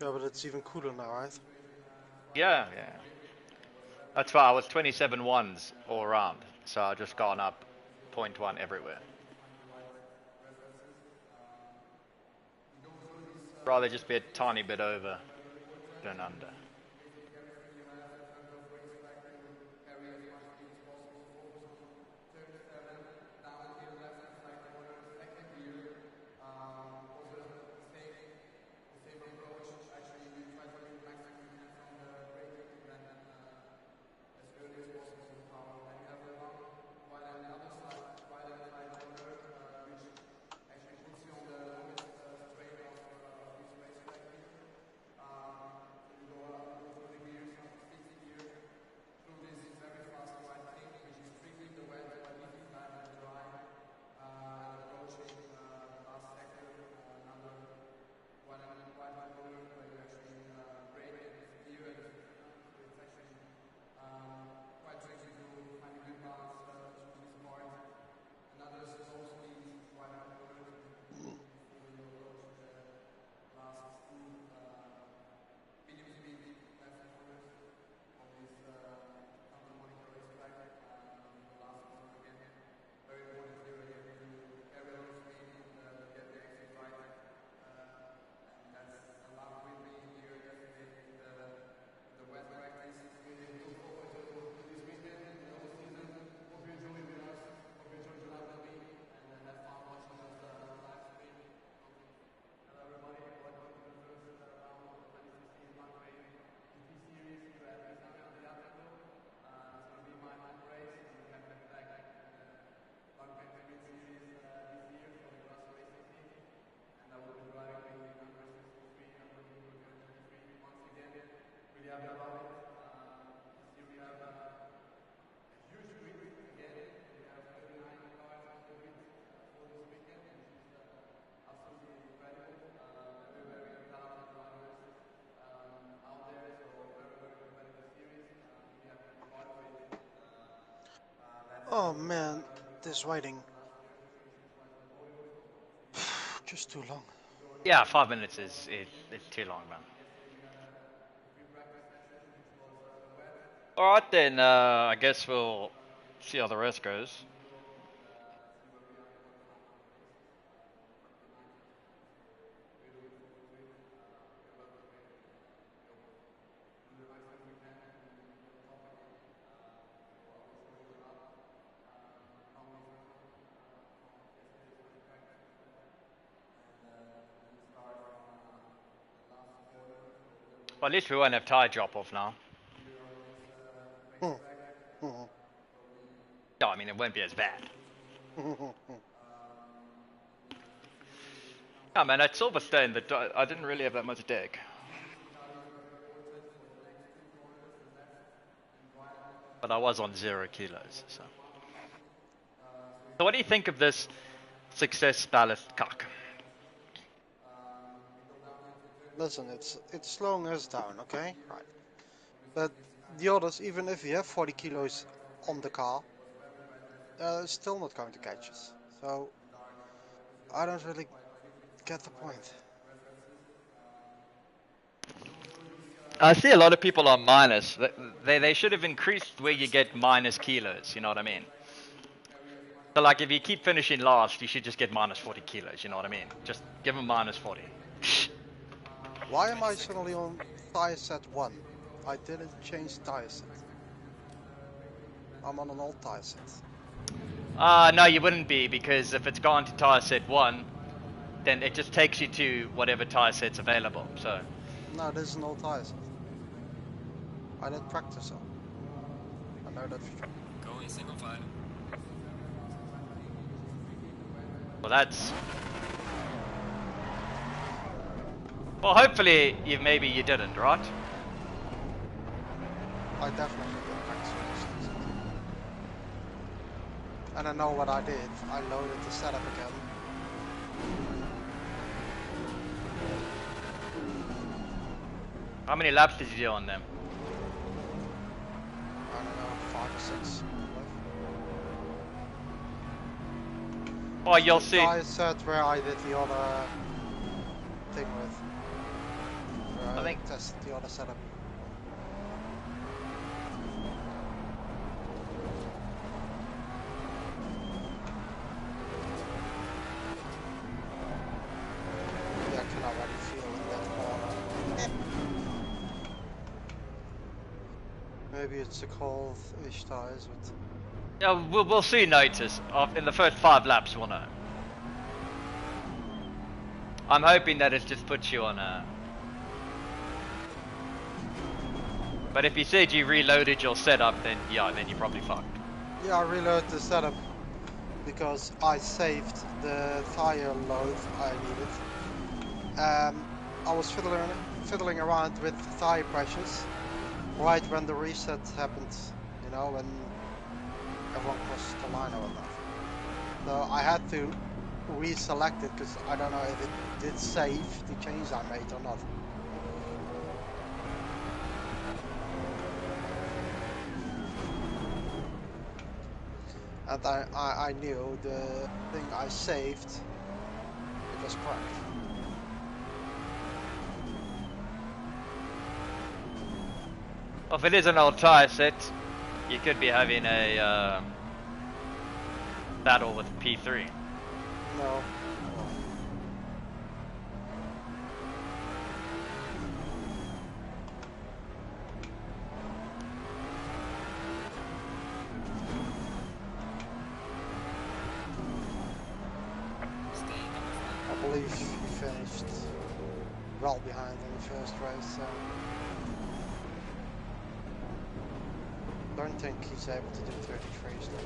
Yeah, but but it's even cooler now, right? Yeah, yeah. That's why I was 27 ones all around, so I just gone up 0.1 everywhere. Rather just be a tiny bit over than under. Oh man, this waiting. Just too long. Yeah, 5 minutes is too long, man. Alright then, I guess we'll see how the rest goes. Well, at least we won't have tire drop off now. No, I mean, it won't be as bad. Yeah, man, at Silverstone, I didn't really have that much deck. But I was on 0 kilos, so. So what do you think of this success ballast cock? Listen, it's slowing us down, okay? Right. But the others, even if we have 40 kilos on the car, still not going to catch us. So I don't really get the point. I see a lot of people on minus. They should have increased where you get minus kilos, you know what I mean? So like if you keep finishing last, you should just get minus 40 kilos, you know what I mean? Just give them minus 40. Why am I suddenly on tire set 1? I didn't change tire set. I'm on an old tire set. No, you wouldn't be, because if it's gone to tire set 1, then it just takes you to whatever tire set's available, so. No, this is an old tire set. I did practice on. I know that for sure. Going single file. Well, that's... Well, hopefully, maybe you didn't, right? I definitely did practice on this season. And I know what I did. I loaded the setup again. How many laps did you do on them? I don't know, 5 or 6. Oh, you'll see. I said where I did the other thing with. I think test the other setup. Yeah, I can already feel in that corner. Maybe it's a cold-ish tires, but yeah, we'll see notice in the first 5 laps. We'll know. I'm hoping that it just puts you on a. But if you said you reloaded your setup, then yeah, then you're probably fucked. yeah, I reloaded the setup because I saved the tire load I needed. I was fiddling around with tire pressures right when the reset happened, you know, when everyone crossed the line or whatnot. So I had to reselect it because I don't know if it did save the change I made or not. And I knew the thing I saved, it was correct. Well, if it is an old tire set, you could be having a battle with P3. No. I believe he finished well behind in the first race, so don't think he's able to do 33 still.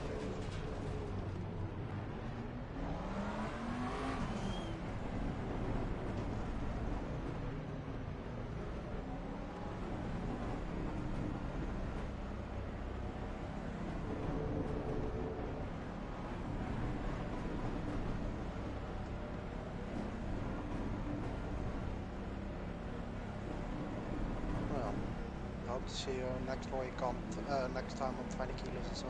Well, hope to see you next week on next time on 20 kilos or so.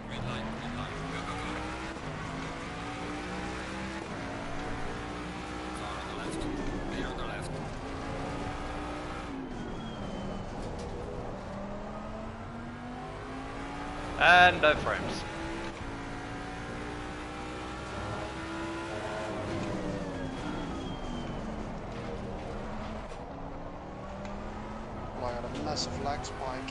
Green line, go, go, go. Car on the left. Clear on the left. And no frames. Well, I got a massive lag spike.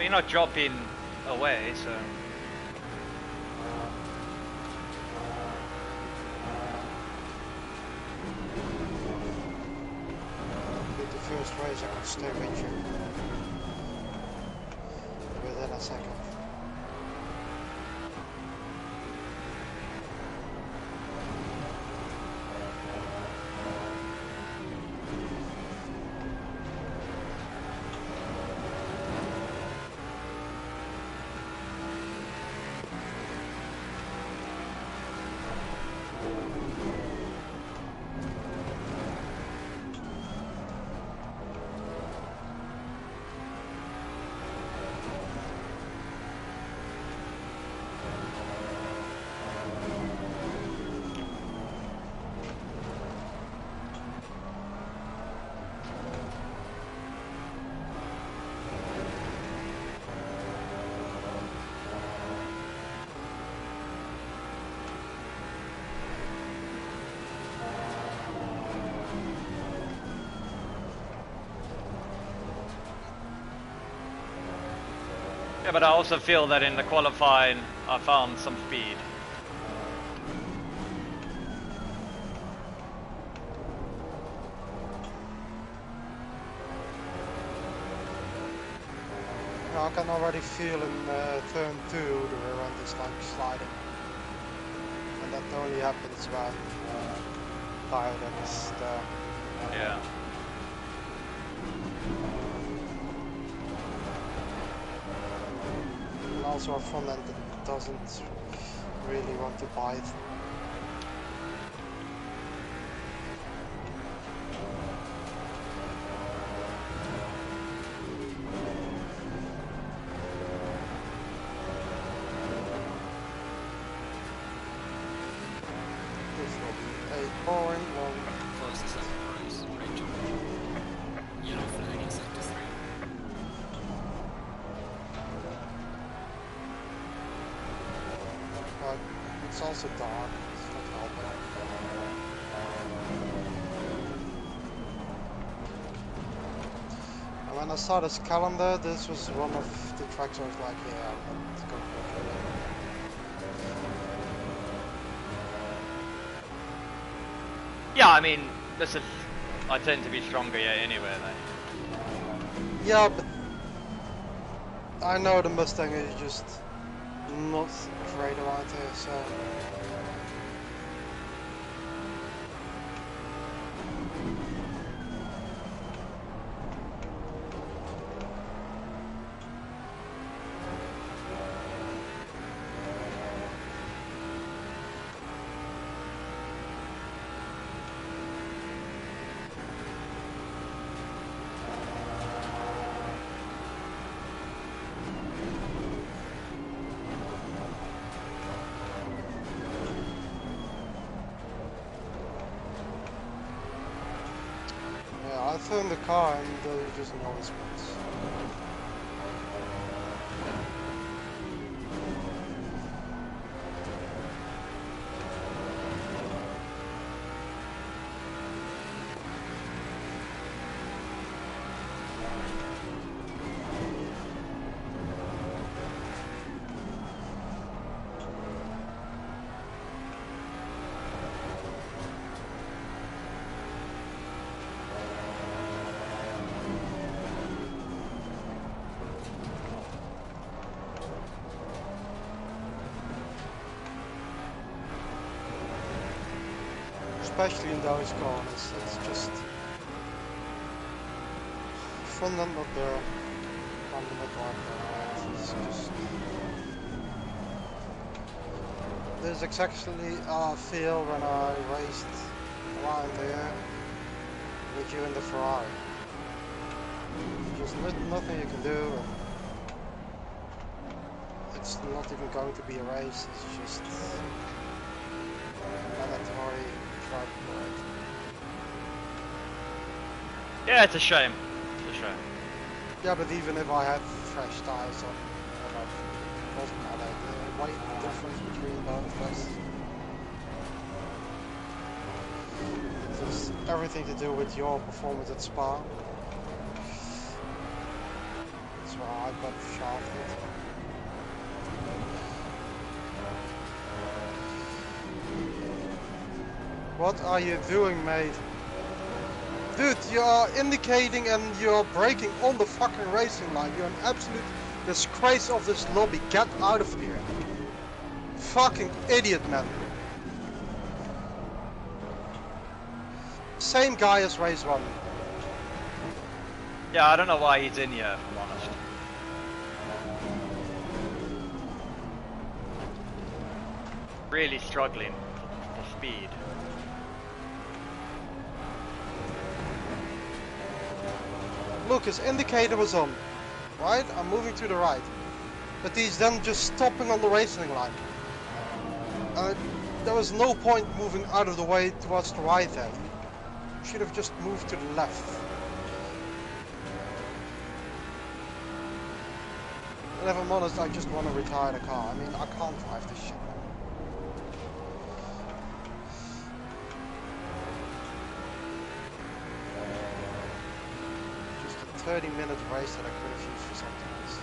you're not dropping away, so. With the first race, I could stay with you within a second. Yeah, but I also feel that in the qualifying I found some speed. I can already feel in turn 2 the rear end is like sliding. And that only happens when tire deck is there. Yeah. And also a front end that doesn't really want to bite. This will be a boring one. Close the second race. Great job. Yellow flag in sector 3. But it's also dark, it's not helping. And when I saw this calendar, this was one of the tracks I was like, yeah, let's go for it. Yeah, I mean, this is. I tend to be stronger here anyway, then. Yeah, but I know the Mustang is just not great around here, so. I turned the car and there's just no response. Especially in those corners, it's just front end not there, on the mid-line, it's just. This is exactly how I feel when I raced around here with you in the Ferrari. Just nothing you can do, and it's not even going to be a race, it's just mandatory. Yeah, it's a shame. It's a shame. Yeah, but even if I had fresh tires on, it doesn't matter. The weight difference between both places. It's everything to do with your performance at Spa. That's why I got shafted. What are you doing, mate? Dude, you are indicating and you're braking on the fucking racing line. You're an absolute disgrace of this lobby. Get out of here. Fucking idiot, man. Same guy as race 1. Yeah, I don't know why he's in here, if I'm honest. Really struggling for speed. Look, his indicator was on. Right? I'm moving to the right. But he's then just stopping on the racing line. There was no point moving out of the way towards the right there. You should have just moved to the left. And if I'm honest, I just want to retire the car. I mean, I can't drive this shit. Just a 30-minute race that I could have used for something else.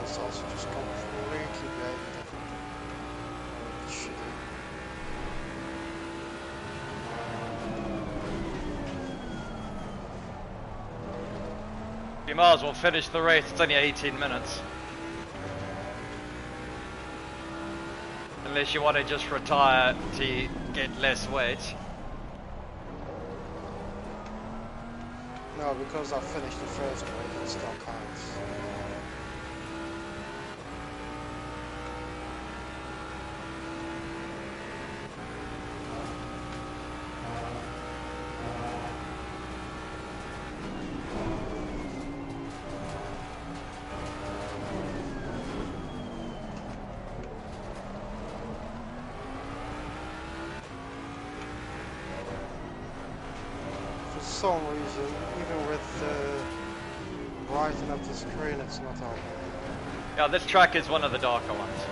It's also just completely behaving different. Shitty. You might as well finish the race, it's only 18 minutes. Unless you want to just retire to get less weight. No, because I finished the first race, it still counts. For some reason, even with brighten up the screen, it's not helping. Yeah, this track is one of the darker ones.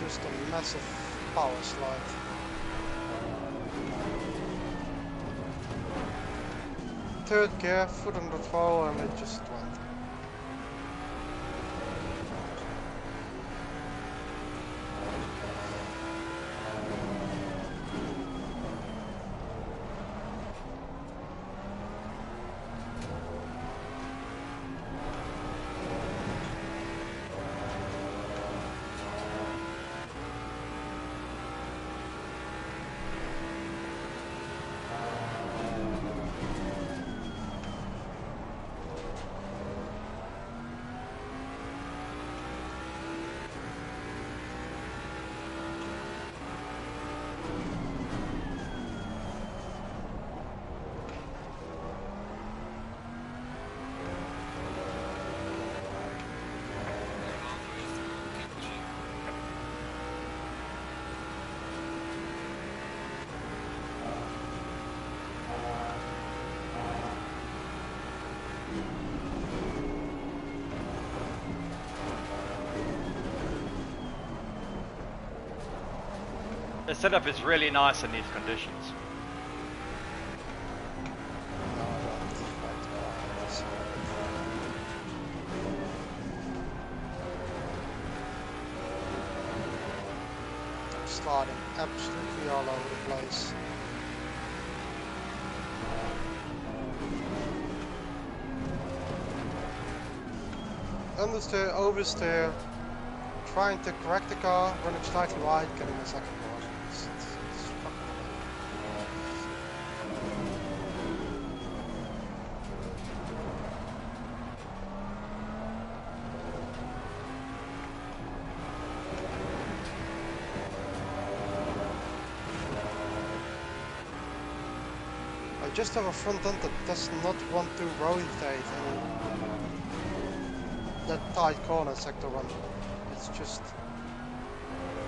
Just a massive power slide. third gear, foot on the throttle, and it just went. The setup is really nice in these conditions. I'm sliding absolutely all over the place. Understeer, oversteer, trying to correct the car, running slightly wide, getting a second corner. It's fucking I just have a front end that does not want to rotate in that tight corner sector 1. It's just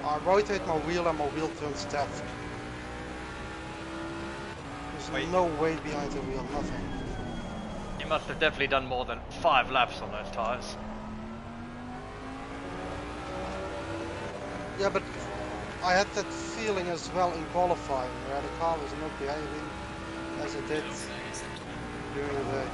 I rotate my wheel and my wheel turns left. There's Wait. no weight behind the wheel, nothing. You must have definitely done more than 5 laps on those tyres. Yeah, but I had that feeling as well in qualifying, where the car was not behaving as it did during the day.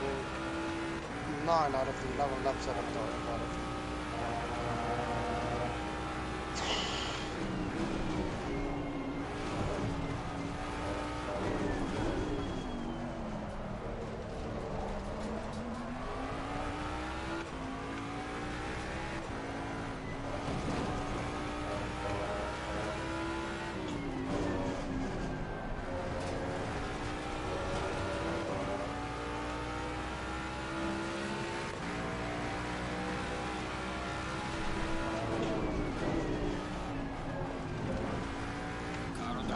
So 9 out of the 11 laps that I'm talking about it.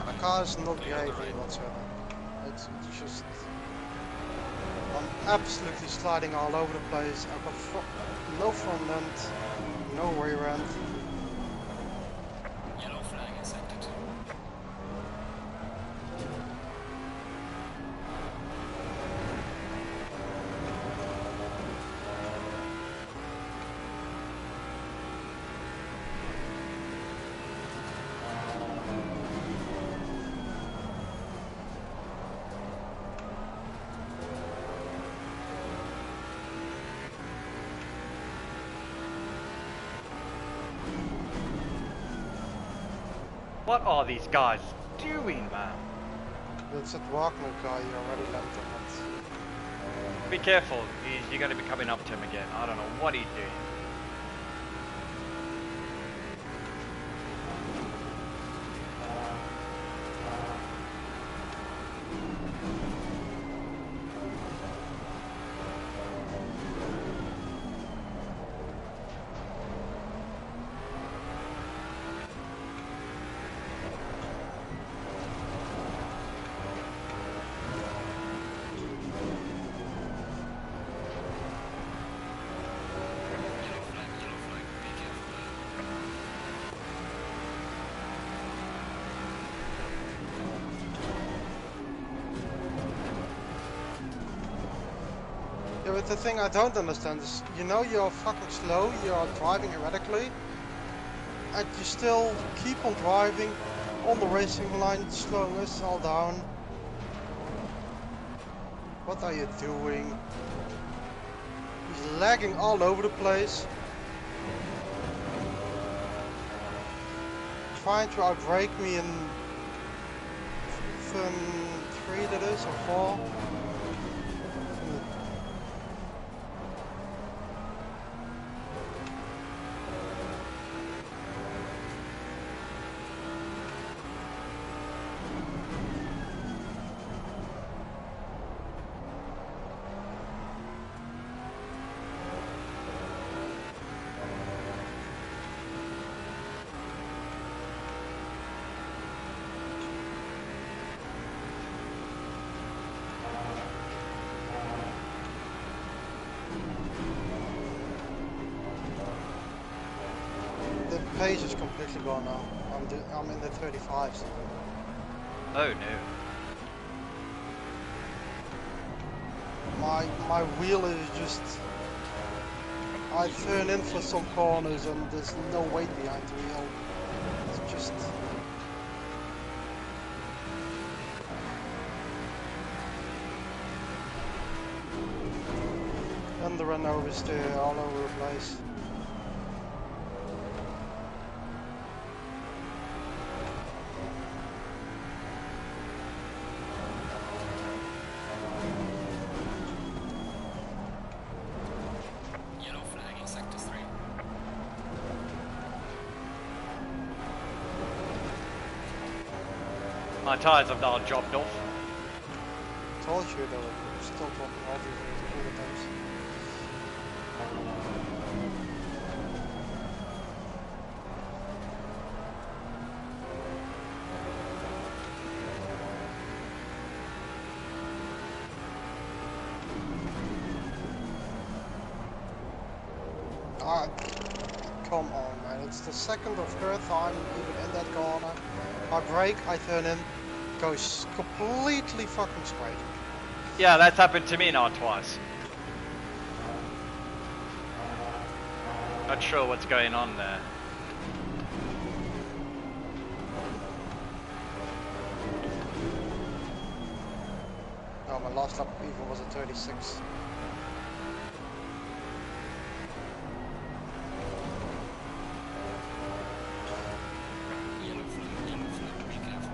The car is not behaving whatsoever. It's just I'm absolutely sliding all over the place. I've got no front end, no rear end. Yellow flag in sector 2. What are these guys doing, man? That's that Wagner guy you already left him at. Be careful, you're going to be coming up to him again. I don't know what he's doing. Yellow flag, be careful Yeah, but the thing I don't understand is, you know you're fucking slow, you're driving erratically, and you still keep on driving on the racing line, slowing us all down. What are you doing? He's lagging all over the place. Trying to outbrake me in turn 3 that is, or 4. The pace is completely gone now. I'm in the 35s. Oh no. My wheel is just... I turn in for some corners and there's no weight behind the wheel. It's just... And the run oversteer all over the place. Yellow flag in sector 3. My tyres have now dropped off. Told you they were still talking all the times. Ah, come on, man. It's the second or third time even in that corner. I brake, I turn in, goes completely fucking straight. Yeah, that's happened to me now twice. Not sure what's going on there. No, my last lap even was a 36. Yellow flag, be careful.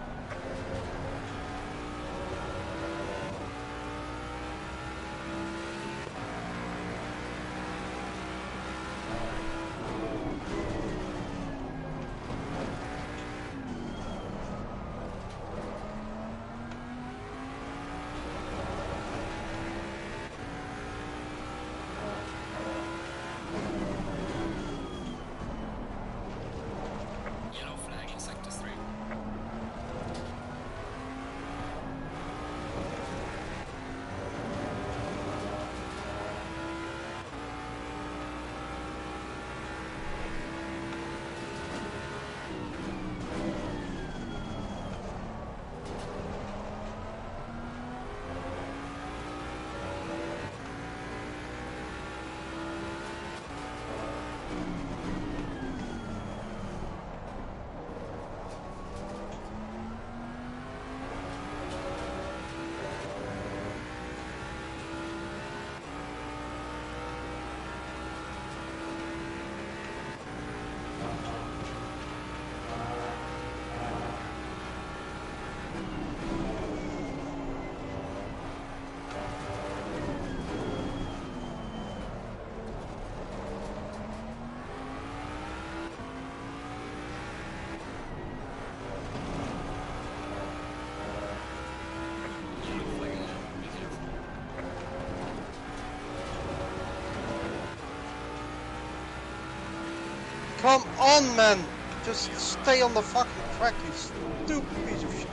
Come on, man! Just stay on the fucking track, you stupid piece of shit.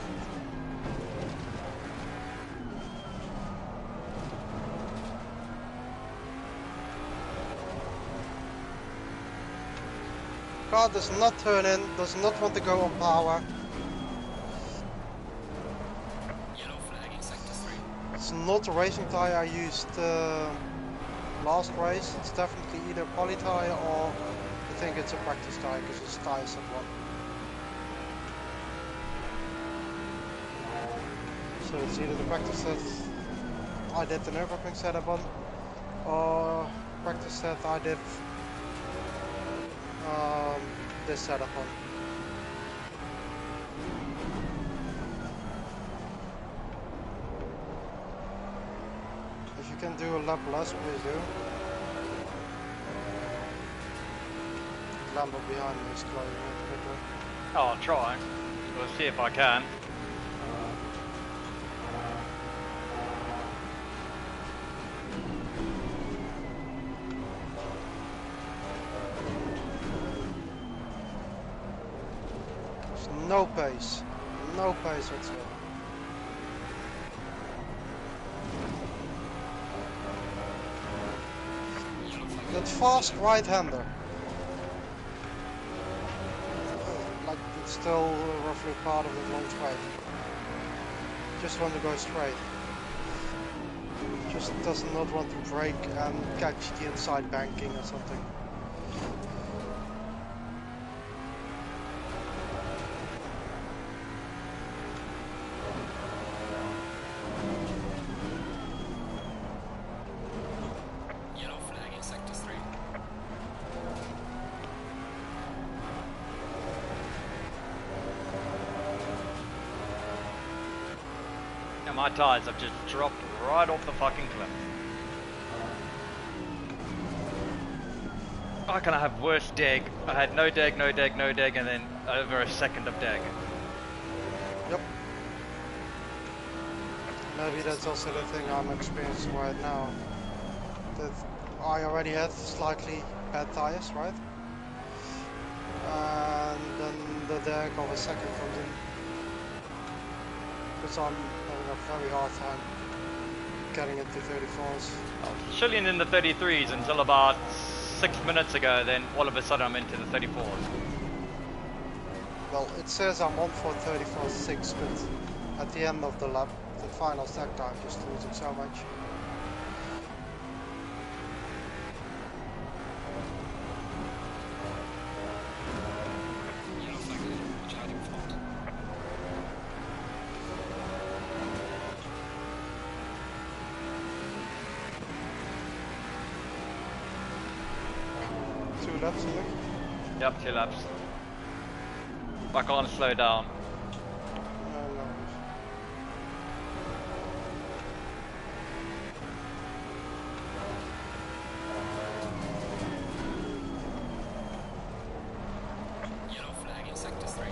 Car does not turn in, does not want to go on power. Yellow flag in sector 3. It's not a racing tire I used last race. It's definitely either a poly tire or I think it's a practice tire because it's tire set 1. So it's either the practice set I did the Nürburgring setup on or practice set I did this setup on. If you can do a lap less, please do. Lambo behind me is closing it quickly. Oh, I'll try. We'll see if I can. There's no pace whatsoever. That fast right-hander. Like it's still roughly part of the long straight. Just want to go straight. Just does not want to brake and catch the inside banking or something. My tyres have just dropped right off the fucking cliff. How can I have worse deg? I had no deg, no deg, no deg, and then over a second of deg. Yep. Maybe that's also the thing I'm experiencing right now. That I already had slightly bad tires, right? And then the deg of a second comes in. Because I'm having a very hard time getting into 34s. I was chilling in the 33s until about 6 minutes ago, then all of a sudden I'm into the 34s. Well, it says I'm on for 34.6, but at the end of the lap, the final stack time, just losing so much. Laps, I think. Yep, 2 laps. I can't slow down. No. Yellow flag in sector 3.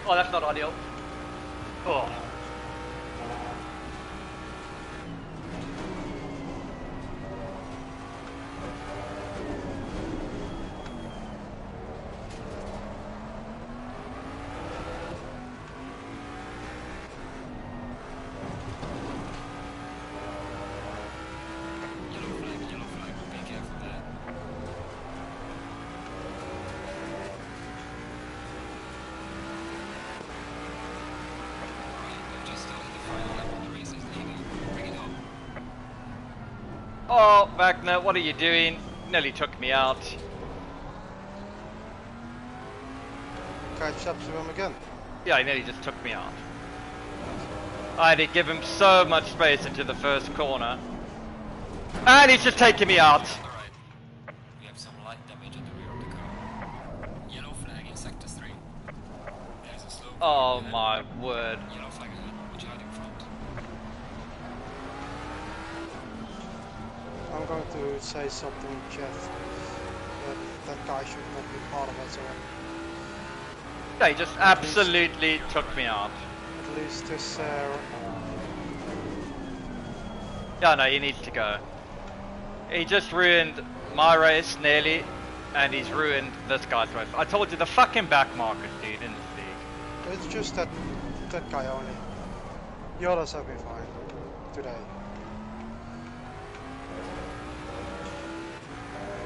Oh, that's not ideal. Oh. Yellow flag, be careful there. Oh, Wagner, what are you doing? Nearly took me out. Catch up to him again. Yeah, I nearly just took me out. I had to give him so much space into the first corner. And he's just taking me out. Alright. We have some light damage at the rear of the car. Yellow flag in sector 3. There's a slow car Oh ahead. my word. Yellow flag ahead. Watch out in front. I'm going to say something, Jeff. That guy should not be part of us, or Yeah, he just absolutely took me out. at least this. Yeah, no, he needs to go. He just ruined my race nearly, and he's ruined this guy's race. I told you, the fucking back market, dude, in this league. It's just that guy only. The others have been fine today.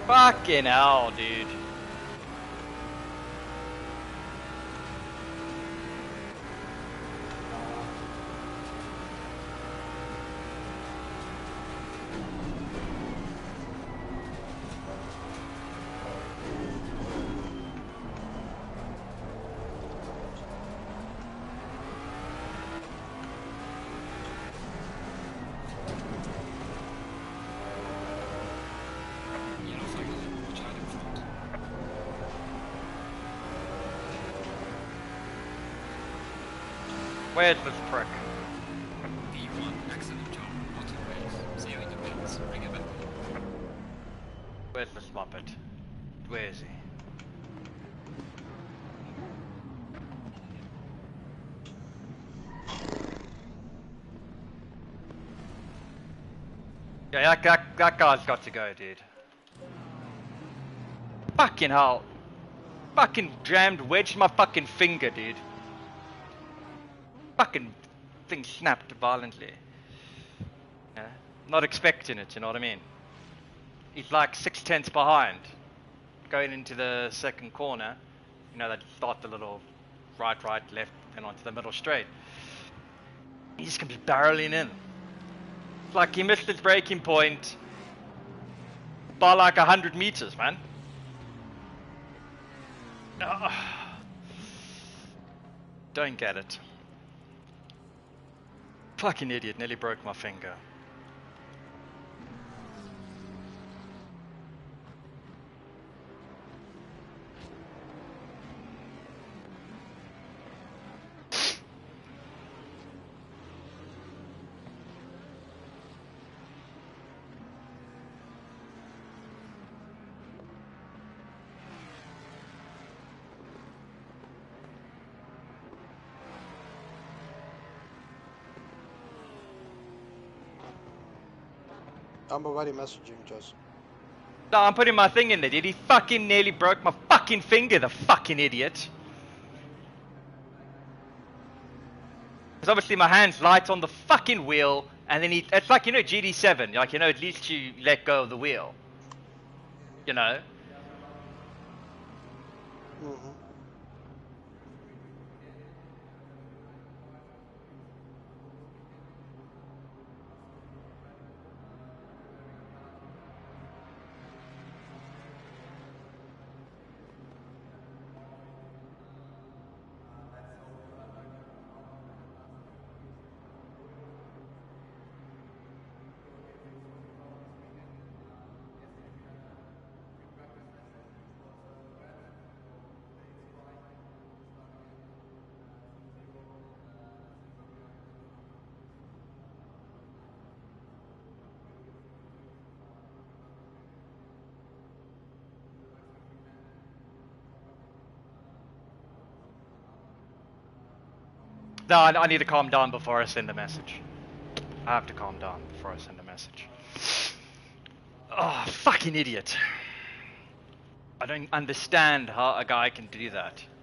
Fucking hell, dude. Yellow flag ahead. Watch out in front. Where's this prick? P1, excellent job. Bottom race. See you in the pits. Bring it back. Where's this muppet? Where is he? Yeah, that guy's got to go, dude. Fucking hell. Fucking jammed, wedged my fucking finger, dude. Fucking thing snapped violently. Yeah? Not expecting it, you know what I mean? He's like 6/10 behind. Going into the second corner. You know, they start the little right, left, then onto the middle straight. He's just gonna be barreling in. It's like he missed his braking point by like 100 meters, man. Ugh. Don't get it. Fucking idiot, nearly broke my finger. I'm already messaging, Jess. No, I'm putting my thing in there, dude. He fucking nearly broke my fucking finger, the fucking idiot. Because obviously my hand's light on the fucking wheel, and then it's like, you know, gt3, like, you know, at least you let go of the wheel. You know? Mm-hmm. No, I need to calm down before I send a message. I have to calm down before I send a message. Oh, fucking idiot. I don't understand how a guy can do that.